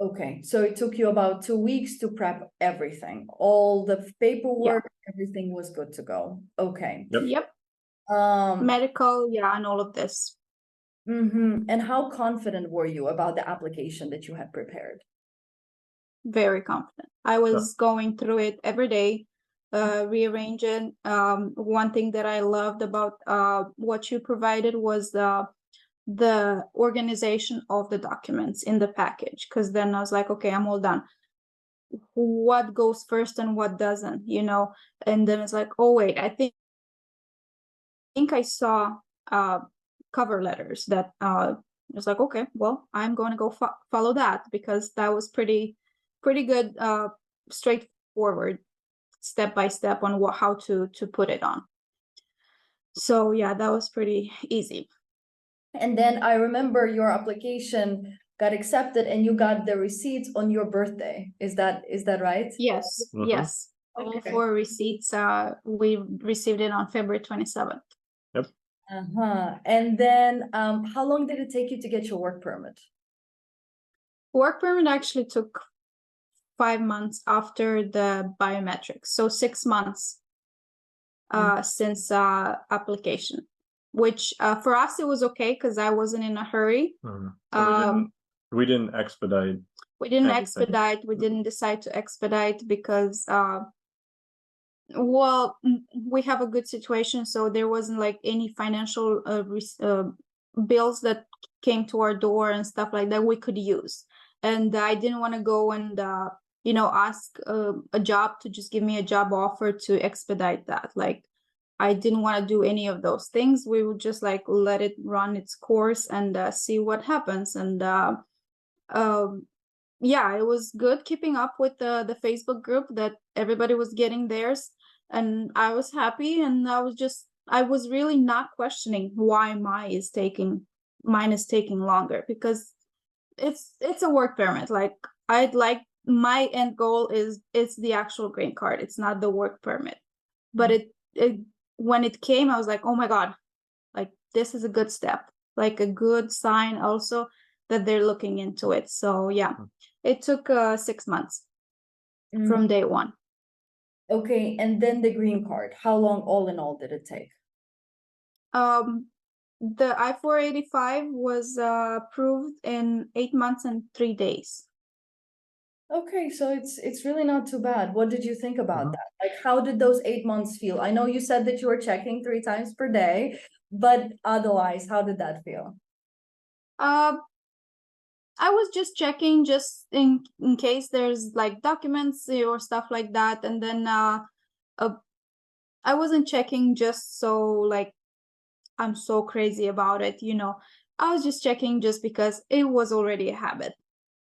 Okay, so it took you about 2 weeks to prep everything. All the paperwork, everything was good to go. Okay. Yep. Medical, and all of this. And how confident were you about the application that you had prepared? Very confident. I was going through it every day, rearranging. One thing that I loved about what you provided was the organization of the documents in the package, because then I was like, okay, I'm all done. What goes first and what doesn't, and then it's like, oh wait, I think I saw cover letters that was like, okay, well, I'm going to go follow that, because that was pretty good, straightforward, step by step on how to put it on. So yeah, that was pretty easy. And then I remember your application got accepted and you got the receipts on your birthday. Is that right? Yes. Yes. All 4 receipts, we received it on February 27th. Yep. And then how long did it take you to get your work permit? Work permit actually took 5 months after the biometrics. So 6 months since application, which for us it was okay because I wasn't in a hurry. So we didn't expedite. We didn't expedite. We didn't decide to expedite because well, we have a good situation, so there wasn't like any financial bills that came to our door and stuff like that we could use. And I didn't want to go and ask a job to just give me a job offer to expedite that. Like, I didn't want to do any of those things. We would just like let it run its course and see what happens. And yeah, it was good keeping up with the Facebook group that everybody was getting theirs, and I was happy. And I was really not questioning why mine is taking longer, because it's a work permit. Like, my end goal is it's the actual green card. It's not the work permit. But it when it came, I was like, oh my God, like this is a good step, like a good sign also that they're looking into it. So yeah, it took 6 months from day one. Okay, and then the green card, how long all in all did it take? The I-485 was approved in 8 months and 3 days. Okay, so it's really not too bad. What did you think about that? Like, how did those 8 months feel? I know you said that you were checking 3 times per day, but otherwise, how did that feel? I was just checking just in case there's like documents or stuff like that. And then I wasn't checking just so like I'm so crazy about it, I was just checking just because it was already a habit.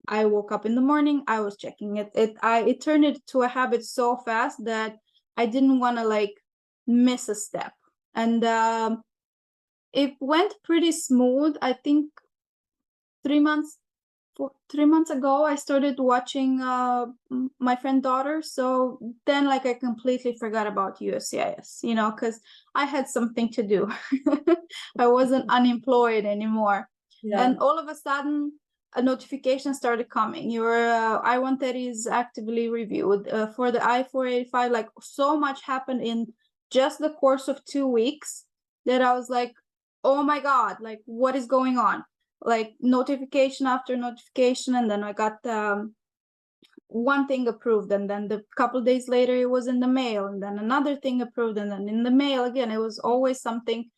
I woke up in the morning, I was checking it. It turned into a habit so fast that I didn't want to like miss a step. And it went pretty smooth. I think 3 months ago I started watching my friend's daughter. So then like I completely forgot about USCIS, because I had something to do. I wasn't unemployed anymore. And all of a sudden a notification started coming. Your I-130 is actively reviewed. For the I-485, like so much happened in just the course of 2 weeks that I was like, oh my God, like what is going on? Like notification after notification. And then I got one thing approved, and then the couple days later it was in the mail, and then another thing approved, and then in the mail again. It was always something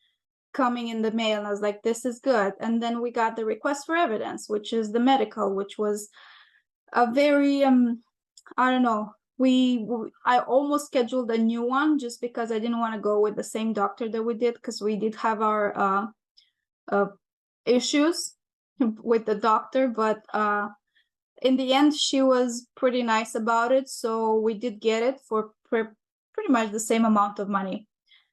coming in the mail, and I was like, this is good. And then we got the request for evidence, which is the medical, which was a very I don't know, I almost scheduled a new one just because I didn't want to go with the same doctor that we did, because we did have our issues with the doctor, but in the end she was pretty nice about it, so we did get it for pretty much the same amount of money.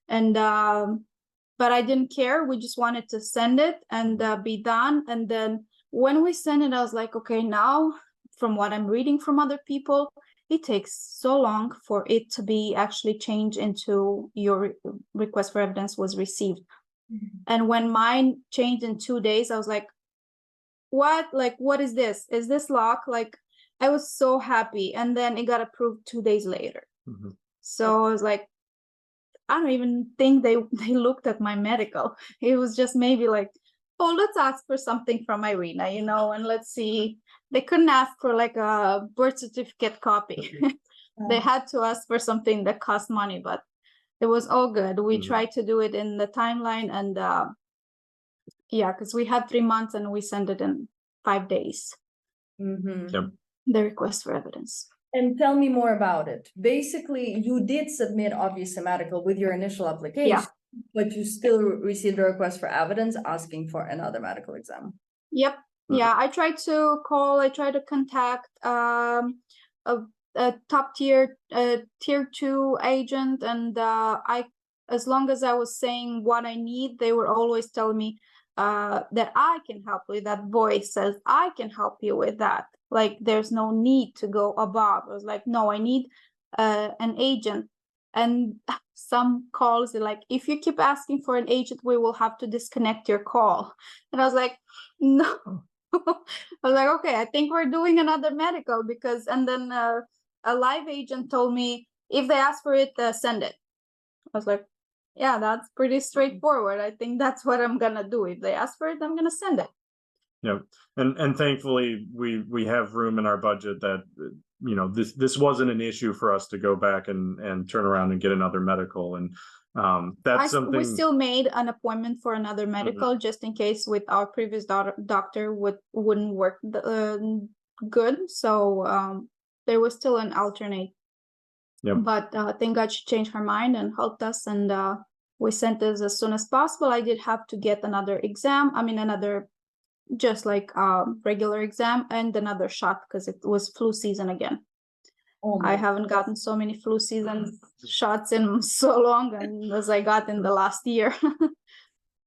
And but I didn't care. We just wanted to send it and be done. And then when we sent it, I was like, okay, now from what I'm reading from other people, it takes so long for it to be actually changed into your request for evidence was received. Mm-hmm. And when mine changed in 2 days, I was like, what? Like, what is this? Is this lock? Like, I was so happy. And then it got approved 2 days later. Mm-hmm. So I was like, I don't even think they looked at my medical. It was just maybe like, oh, let's ask for something from Irina, you know, and let's see. They couldn't ask for like a birth certificate copy. They had to ask for something that cost money, but it was all good. We tried to do it in the timeline, and yeah, because we had 3 months and we sent it in 5 days. Yep. The request for evidence. And tell me more about it. Basically, you did submit obviously medical with your initial application, but you still received a request for evidence asking for another medical exam. Yep. Yeah, I tried to call, I tried to contact a top tier tier 2 agent, and as long as I was saying what I need, they were always telling me that I can help with that. Voice says I can help you with that. Like, there's no need to go above. I was like, no, I need an agent. And some calls are like, if you keep asking for an agent, we will have to disconnect your call. And I was like, no. I was like, okay, I think we're doing another medical, because, and then a live agent told me, if they ask for it, send it. I was like, yeah, that's pretty straightforward. I think that's what I'm gonna do. If they ask for it, I'm gonna send it. Yeah, and thankfully we have room in our budget that, you know, this wasn't an issue for us to go back and turn around and get another medical, and that's something we still made an appointment for another medical just in case with our previous doctor wouldn't work good. So there was still an alternate. Yep. But thank God she changed her mind and helped us, and we sent this as soon as possible. I did have to get another exam. I mean, another just like regular exam and another shot, because it was flu season again. I haven't gotten so many flu season shots in so long, and as I got in the last year.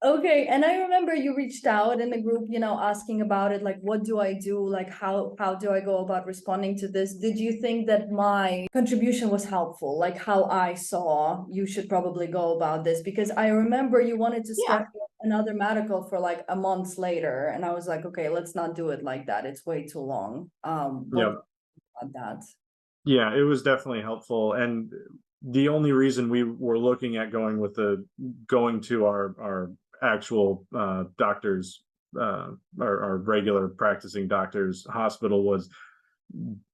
Okay, and I remember you reached out in the group, you know, asking about it, like, what do I do? Like, how do I go about responding to this? Did you think that my contribution was helpful? Like, how I saw you should probably go about this? Because I remember you wanted to schedule another medical for like a month later, and I was like, okay, let's not do it like that. It's way too long. About that. Yeah, it was definitely helpful, and the only reason we were looking at going to our actual doctors, our regular practicing doctors hospital, was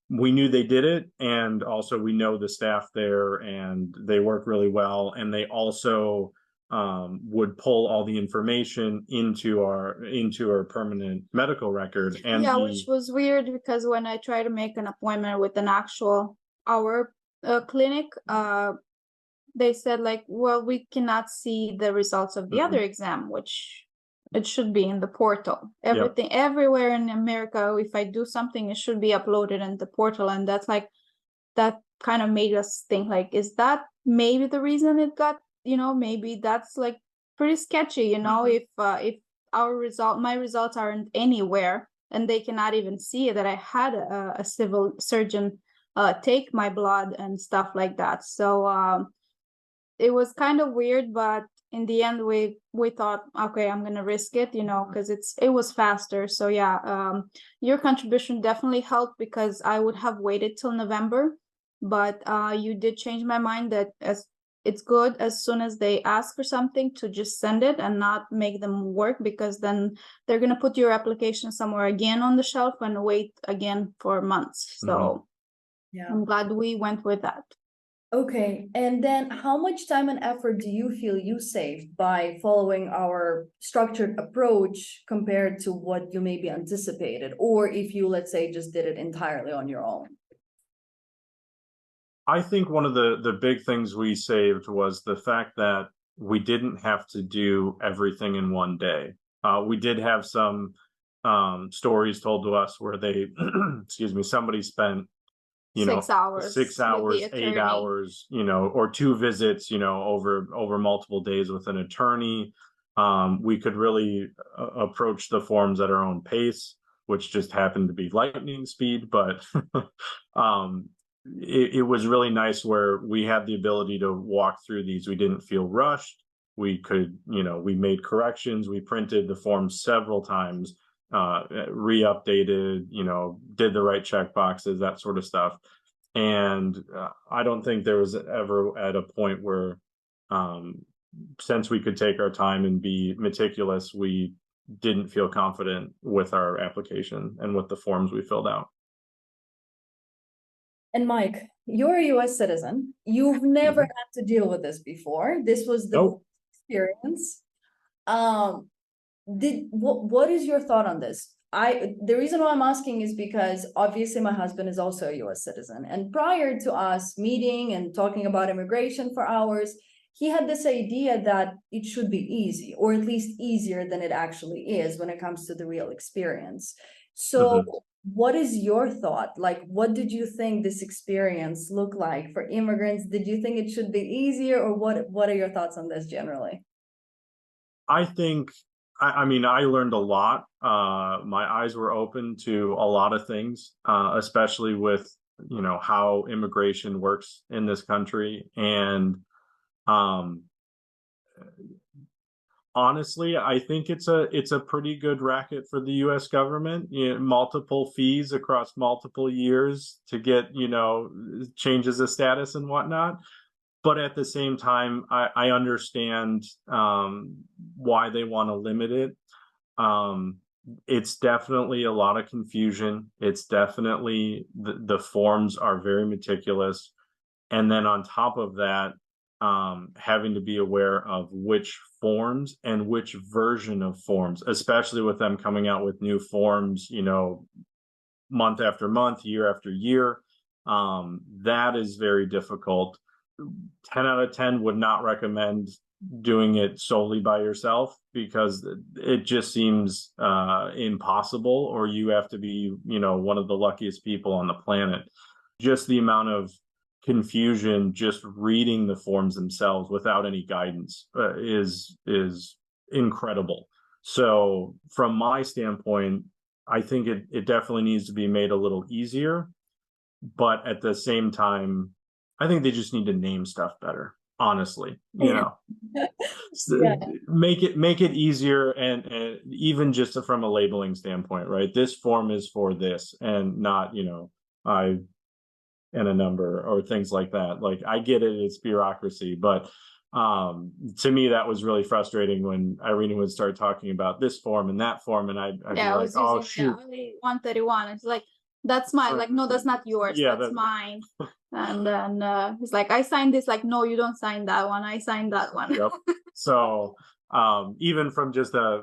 we knew they did it, and also we know the staff there and they work really well, and they also would pull all the information into our permanent medical record. And which was weird, because when I tried to make an appointment with an actual clinic, they said like, well, we cannot see the results of the other exam, which it should be in the portal. Everything everywhere in America, if I do something, it should be uploaded in the portal. And that's like, that kind of made us think like, is that maybe the reason it got, you know, maybe that's like pretty sketchy, you know, if my results aren't anywhere, and they cannot even see that I had a civil surgeon take my blood and stuff like that. So it was kind of weird, but in the end we thought, okay, I'm gonna risk it, because it was faster. So yeah, your contribution definitely helped, because I would have waited till November, but you did change my mind that as it's good as soon as they ask for something to just send it and not make them work, because then they're gonna put your application somewhere again on the shelf and wait again for months. So Yeah. I'm glad we went with that. Okay, and then how much time and effort do you feel you saved by following our structured approach compared to what you maybe anticipated, or if you, let's say, just did it entirely on your own? I think one of the big things we saved was the fact that we didn't have to do everything in one day. We did have some stories told to us where they, excuse me, somebody spent, 6 hours 6 with hours, the 8 attorney. hours, or 2 visits, over multiple days with an attorney. We could really approach the forms at our own pace, which just happened to be lightning speed, but it was really nice where we had the ability to walk through these. We didn't feel rushed. We could, we made corrections. We printed the forms several times, re-updated, did the right check boxes, that sort of stuff. And I don't think there was ever at a point where, since we could take our time and be meticulous, we didn't feel confident with our application and with the forms we filled out. And Mike, you're a US citizen. You've never had to deal with this before. This was the experience. What is your thought on this? The reason why I'm asking is because obviously my husband is also a US citizen, and prior to us meeting and talking about immigration for hours, he had this idea that it should be easy, or at least easier than it actually is when it comes to the real experience. So what is your thought? Like, what did you think this experience looked like for immigrants? Did you think it should be easier, or what are your thoughts on this generally? I think, I mean, I learned a lot. My eyes were open to a lot of things, especially with, how immigration works in this country. And honestly, I think it's a pretty good racket for the US government, multiple fees across multiple years to get, changes of status and whatnot. But at the same time, I understand why they want to limit it. It's definitely a lot of confusion. It's definitely the forms are very meticulous. And then on top of that, having to be aware of which forms and which version of forms, especially with them coming out with new forms, month after month, year after year. That is very difficult. 10 out of 10 would not recommend doing it solely by yourself, because it just seems impossible, or you have to be, one of the luckiest people on the planet. Just the amount of confusion just reading the forms themselves without any guidance is incredible. So from my standpoint, I think it definitely needs to be made a little easier, but at the same time, I think they just need to name stuff better, honestly. Yeah. Make it easier, and even just from a labeling standpoint, right? This form is for this, and not, I and a number or things like that. Like, I get it, it's bureaucracy, but to me that was really frustrating when Irina would start talking about this form and that form, and I'd be like, oh shoot, only 131. It's like, that's mine. Like, no, that's not yours. Yeah, that's mine. And then it's like, I signed this. Like, no, you don't sign that one. I signed that one. Yep. So even from just a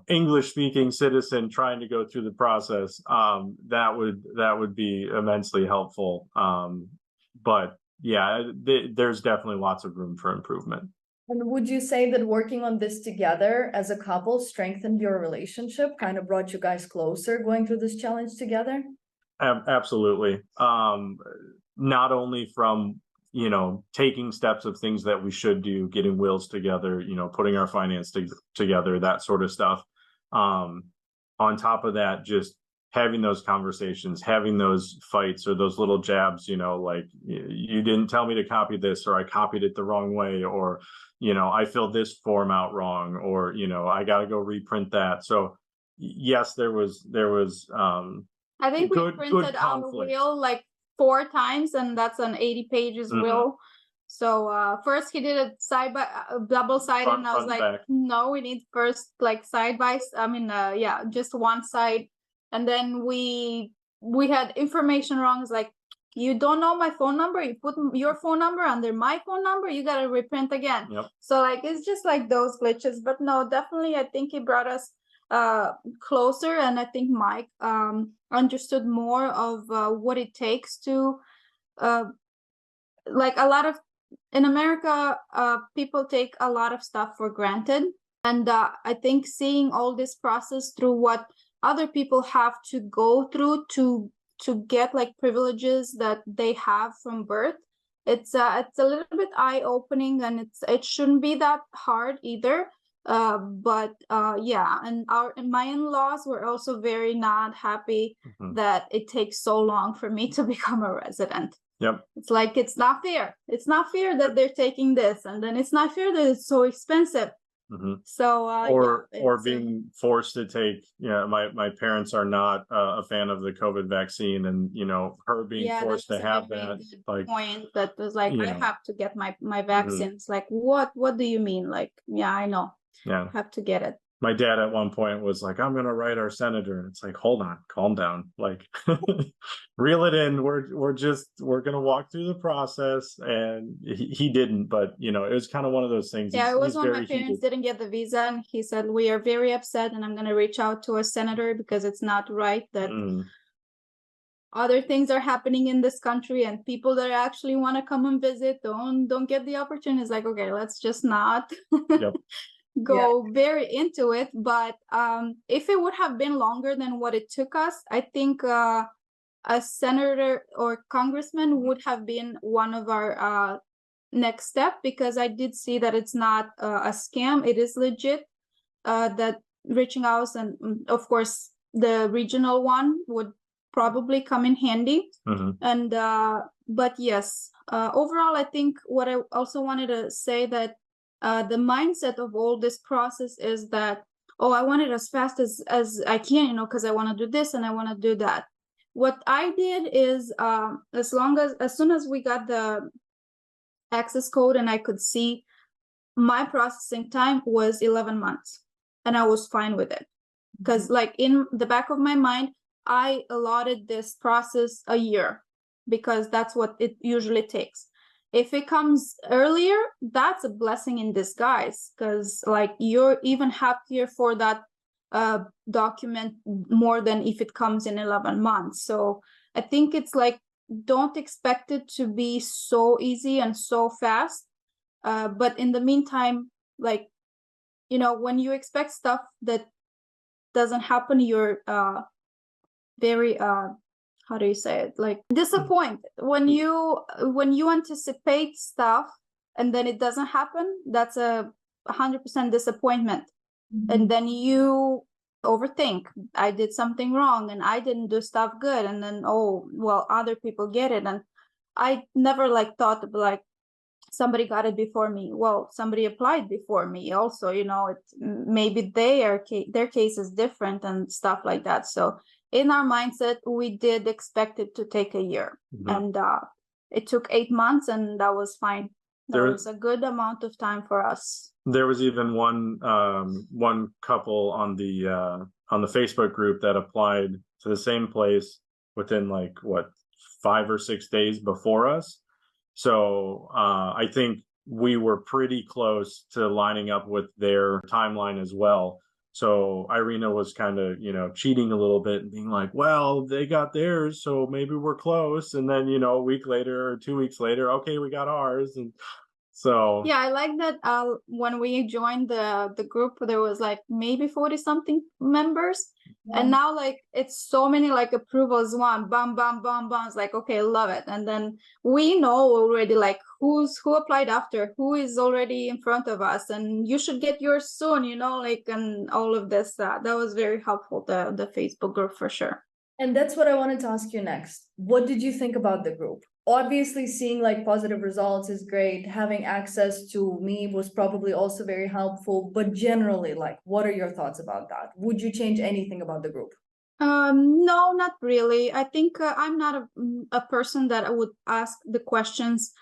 English speaking citizen trying to go through the process, that would be immensely helpful. But yeah, there's definitely lots of room for improvement. And would you say that working on this together as a couple strengthened your relationship, kind of brought you guys closer going through this challenge together? Absolutely. Not only from taking steps of things that we should do, getting wills together, putting our finance together, that sort of stuff. On top of that, just having those conversations, having those fights or those little jabs, like, you didn't tell me to copy this, or I copied it the wrong way, or I filled this form out wrong, or, I got to go reprint that. So yes, there was I think we good printed our conflict. will like 4 times, and that's an 80 pages will. So first he did it double sided, and I was like, back. no, we need first like side by, yeah, just one side. And then we had information wrong. It's like, you don't know my phone number, you put your phone number under my phone number, you gotta reprint again. Yep. So like, it's just like those glitches. But no, definitely I think it brought us closer, and I think Mike understood more of what it takes to like a lot of in America, people take a lot of stuff for granted. And I think seeing all this process through what other people have to go through to get like privileges that they have from birth, it's a little bit eye-opening, and it shouldn't be that hard either. But yeah, and my in-laws were also very not happy that it takes so long for me to become a resident. Yep. It's like, it's not fair. It's not fair that they're taking this, and then it's not fair that it's so expensive. So or being forced to take, my parents are not a fan of the COVID vaccine, and her being forced to have that, like, point that was like, I have to get my vaccines. Like, what do you mean? Like, yeah, I know. Yeah, I have to get it. My dad at one point was like, I'm gonna write our senator, and it's like, hold on, calm down, like, reel it in. We're gonna walk through the process. And he didn't, but it was kind of one of those things. Yeah, it was when my parents didn't get the visa, and he said, we are very upset, and I'm gonna reach out to a senator, because it's not right that other things are happening in this country, and people that actually want to come and visit don't get the opportunity. It's like, okay, let's just not go very into it. But if it would have been longer than what it took us, I think a senator or congressman would have been one of our next step, because I did see that it's not a scam. It is legit, that reaching out, and of course the regional one would probably come in handy. And but yes, overall, I think what I also wanted to say, that the mindset of all this process is that, oh, I want it as fast as I can, because I want to do this and I want to do that. What I did is, as soon as we got the access code and I could see, my processing time was 11 months, and I was fine with it, because like in the back of my mind, I allotted this process a year, because that's what it usually takes. If it comes earlier, that's a blessing in disguise, because like you're even happier for that document more than if it comes in 11 months. So I think it's like, don't expect it to be so easy and so fast. But in the meantime, like, when you expect stuff that doesn't happen, you're very how do you say it, like, disappointed when you anticipate stuff and then it doesn't happen. That's a 100% disappointment. And then you overthink, I did something wrong and I didn't do stuff good, and then, oh well, other people get it. And I never like thought of like, somebody got it before me. Well, somebody applied before me also, it's maybe their case is different and stuff like that. So in our mindset, we did expect it to take a year. And it took 8 months, and that was fine. That was a good amount of time for us. There was even one couple on the Facebook group that applied to the same place within like 5 or 6 days before us. So I think we were pretty close to lining up with their timeline as well. So Irina was kind of, cheating a little bit and being like, well, they got theirs, so maybe we're close. And then, a week later or 2 weeks later, okay, we got ours. And so yeah, I like that when we joined the group, there was like maybe 40 something members. And now like it's so many like approvals, bam, bam, bam, bam. It's like, okay, love it. And then we know already like who applied after, who is already in front of us, and you should get yours soon, like, and all of this. That was very helpful, the Facebook group, for sure. And that's what I wanted to ask you next. What did you think about the group? obviously seeing like positive results is great. Having access to me was probably also very helpful, but generally, like, what are your thoughts about that? Would you change anything about the group? No, not really. I think I'm not a person that I would ask the questions.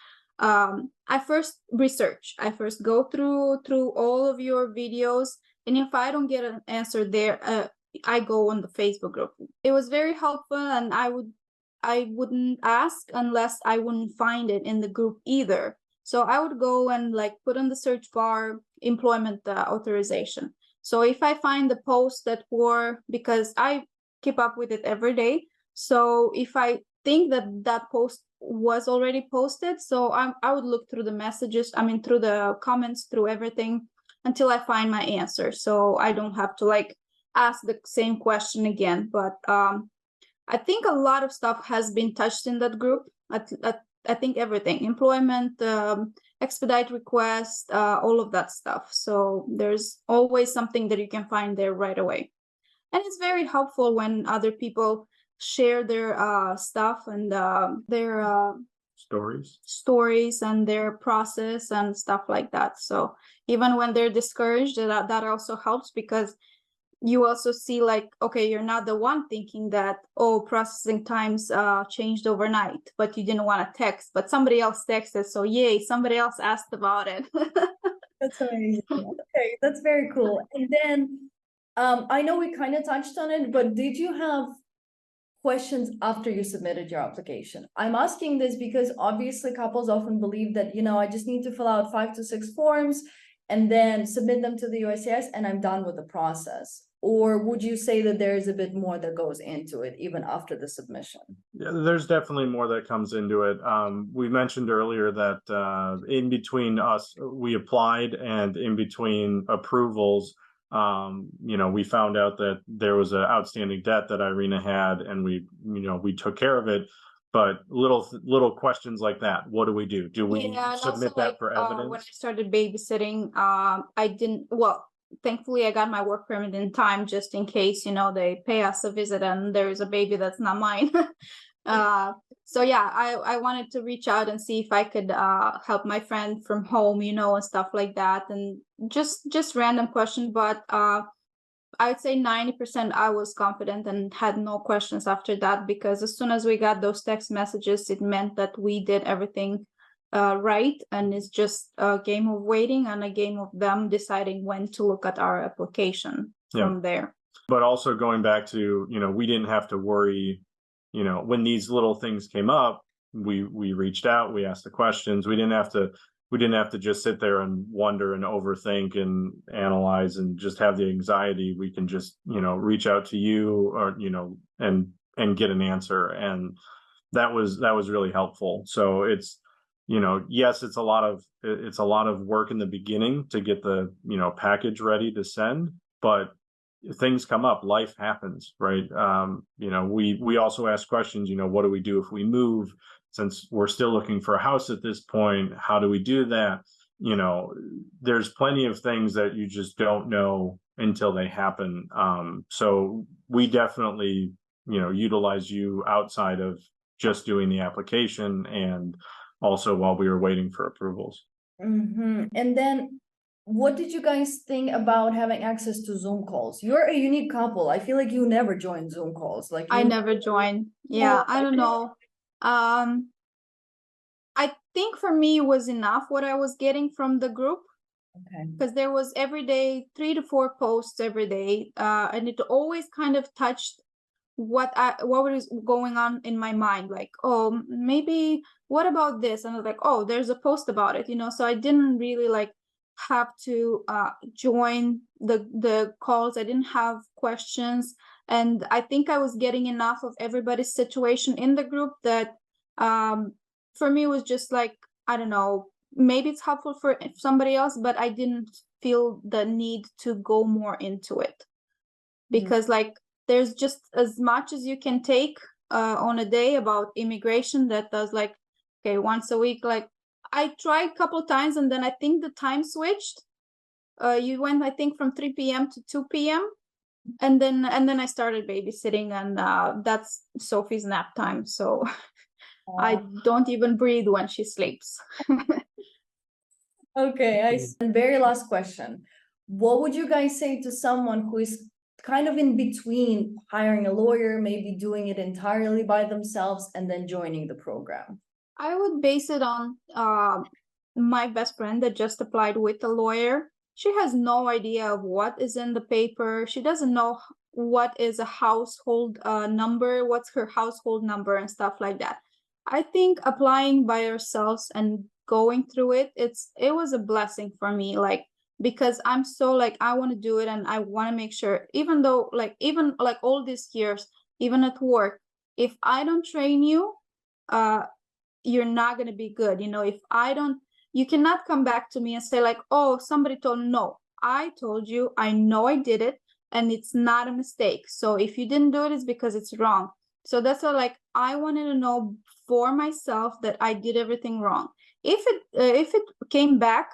I first research. I first go through all of your videos, and if I don't get an answer there, I go on the Facebook group. It was very helpful, and I wouldn't ask unless I wouldn't find it in the group either. So I would go and like put on the search bar employment authorization. So if I find the post that were, because I keep up with it every day, so if I think that that post was already posted, so I would look through the messages, I mean through the comments, through everything until I find my answer, so I don't have to like ask the same question again. But I think a lot of stuff has been touched in that group. I think everything, employment, expedite request, all of that stuff. So there's always something that you can find there right away. And it's very helpful when other people share their stuff and their stories and their process and stuff like that. So even when they're discouraged, that also helps, because you also see like, okay, you're not the one thinking that, oh, processing times changed overnight, but you didn't want to text, but somebody else texted, so yay, somebody else asked about it. That's amazing. Okay, that's very cool. And then I know we kind of touched on it, but did you have questions after you submitted your application? I'm asking this because obviously couples often believe that, you know, I just need to fill out 5 to 6 forms and then submit them to the USCIS and I'm done with the process. Or would you say that there's a bit more that goes into it even after the submission? Yeah, there's definitely more that comes into it. We mentioned earlier that in between us, we applied, and in between approvals, you know, we found out that there was an outstanding debt that Irina had, and we took care of it. But little questions like that. What do we do? Do we submit that for evidence? When I started babysitting, I didn't. Well, thankfully, I got my work permit in time, just in case, you know, they pay us a visit and there is a baby that's not mine. So yeah, I wanted to reach out and see if I could help my friend from home, you know, and stuff like that, and just random questions. But I would say 90% I was confident and had no questions after that, because as soon as we got those text messages, it meant that we did everything right, and it's just a game of waiting and a game of them deciding when to look at our application from there. But also going back to, you know, we didn't have to worry, you know, when these little things came up, we reached out, we asked the questions. We didn't have to just sit there and wonder and overthink and analyze and just have the anxiety. We can just, you know, reach out to you, or, you know, and get an answer. And that was really helpful. So it's, you know, yes, it's a lot of work in the beginning to get the, you know, package ready to send, but things come up, life happens, right? You know, we also ask questions, you know, what do we do if we move? Since we're still looking for a house at this point, how do we do that? You know, there's plenty of things that you just don't know until they happen. So we definitely, you know, utilize you outside of just doing the application, and also while we were waiting for approvals. And then what did you guys think about having access to Zoom calls? You're a unique couple. I feel like you never join Zoom calls. Like I never joined. Yeah, I don't know. I think for me it was enough what I was getting from the group. Okay. Because there was every day 3 to 4 posts every day, and it always kind of touched what was going on in my mind, like, oh, maybe what about this, and I was like, oh, there's a post about it, you know. So I didn't really like have to join the calls. I didn't have questions, and I think I was getting enough of everybody's situation in the group that for me it was just like, I don't know, maybe it's helpful for somebody else, but I didn't feel the need to go more into it, because like there's just as much as you can take on a day about immigration that does, like, okay, once a week. Like I tried a couple times, and then I think the time switched. You went, I think, from 3 p.m. to 2 p.m. and then I started babysitting, and that's Sophie's nap time. So I don't even breathe when she sleeps. Okay, I see. And very last question. What would you guys say to someone who is kind of in between hiring a lawyer, maybe doing it entirely by themselves, and then joining the program? I would base it on my best friend that just applied with a lawyer. She has no idea of what is in the paper. She doesn't know what is a household number, what's her household number and stuff like that. I think applying by ourselves and going through it, it was a blessing for me, like, because I'm so like, I want to do it and I want to make sure, even though even all these years, even at work, if I don't train you, you're not going to be good. If I don't, you cannot come back to me and say like, oh, somebody told me. No, I told you, I know I did it and it's not a mistake. So if you didn't do it, it's because it's wrong. So that's why, like, I wanted to know for myself that I did everything wrong. If it came back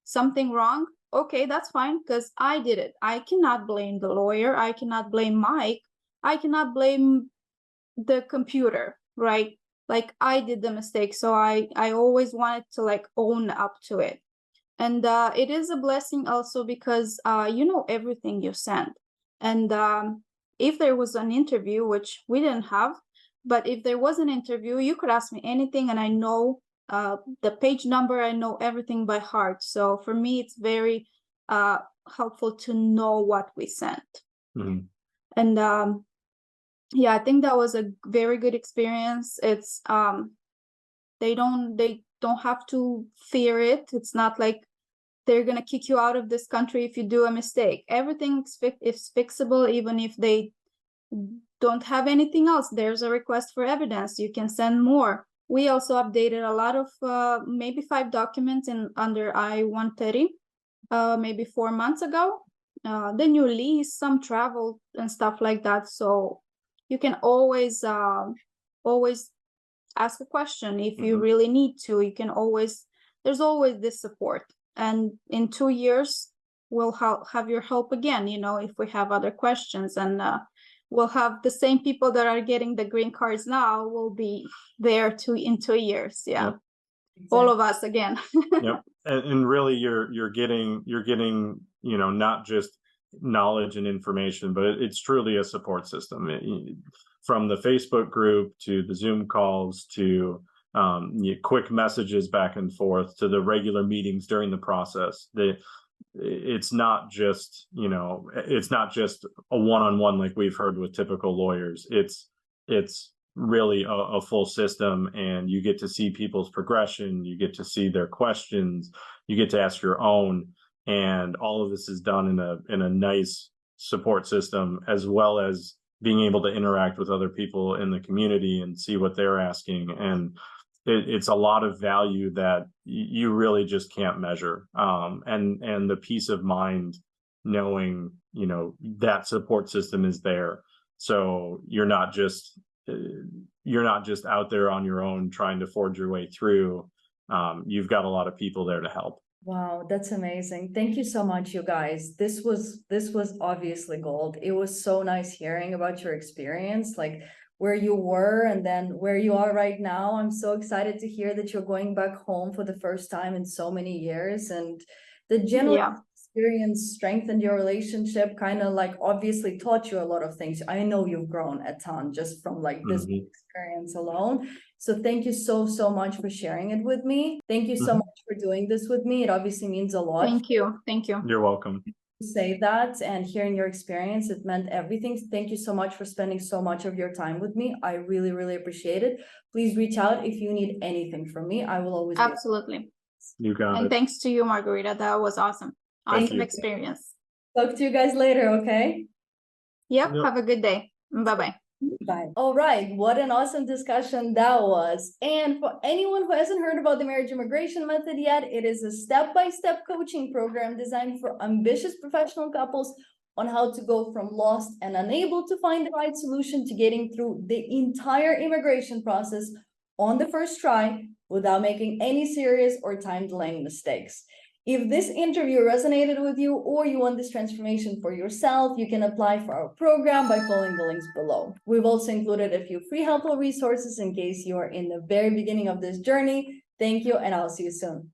something wrong, okay, that's fine, because I did it. I cannot blame the lawyer. I cannot blame Mike. I cannot blame the computer, right? Like, I did the mistake, so I always wanted to like own up to it. And it is a blessing also because you know everything you send. And if there was an interview, which we didn't have, but if there was an interview, you could ask me anything and I know the page number, I know everything by heart. So for me, it's very helpful to know what we sent. Mhm. And yeah, I think that was a very good experience. It's they don't have to fear it. It's not like they're gonna kick you out of this country if you do a mistake. Everything is fixable, even if they don't have anything else. There's a request for evidence. You can send more. We also updated a lot of maybe 5 documents under I-130 maybe 4 months ago. The new lease, some travel and stuff like that. So you can always ask a question if you really need to. You can always, there's always this support. And in 2 years, we'll have your help again, if we have other questions. And we'll have the same people that are getting the green cards now will be there in 2 years. Yeah. Yep. Exactly. All of us again. Yep. And really you're getting, not just knowledge and information, but it's truly a support system. From the Facebook group to the Zoom calls to quick messages back and forth to the regular meetings during the process. It's not just a one-on-one like we've heard with typical lawyers. It's really a full system, and you get to see people's progression, you get to see their questions, you get to ask your own, and all of this is done in a nice support system, as well as being able to interact with other people in the community and see what they're asking. And it's a lot of value that you really just can't measure. And the peace of mind knowing, that support system is there. So you're not just out there on your own trying to forge your way through. You've got a lot of people there to help. Wow, that's amazing. Thank you so much, you guys. This was obviously gold. It was so nice hearing about your experience, like where you were and then where you are right now. I'm so excited to hear that you're going back home for the first time in so many years, and the general experience strengthened your relationship, kind of like obviously taught you a lot of things. I know you've grown a ton just from like this experience alone. So thank you so much for sharing it with me. Thank you so much for doing this with me. It obviously means a lot. Thank you. You're welcome. Say that and hearing your experience, it meant everything. Thank you so much for spending so much of your time with me. I really appreciate it. Please reach out if you need anything from me. I will always absolutely. You got it. And thanks to you, Margarita. That was awesome. Awesome experience. Talk to you guys later, okay? Yep. Have a good day. Bye-bye. Bye. All right, what an awesome discussion that was. And for anyone who hasn't heard about the marriage immigration method yet, it is a step-by-step coaching program designed for ambitious professional couples on how to go from lost and unable to find the right solution to getting through the entire immigration process on the first try without making any serious or time-delaying mistakes. If this interview resonated with you or you want this transformation for yourself, you can apply for our program by following the links below. We've also included a few free helpful resources in case you are in the very beginning of this journey. Thank you, and I'll see you soon.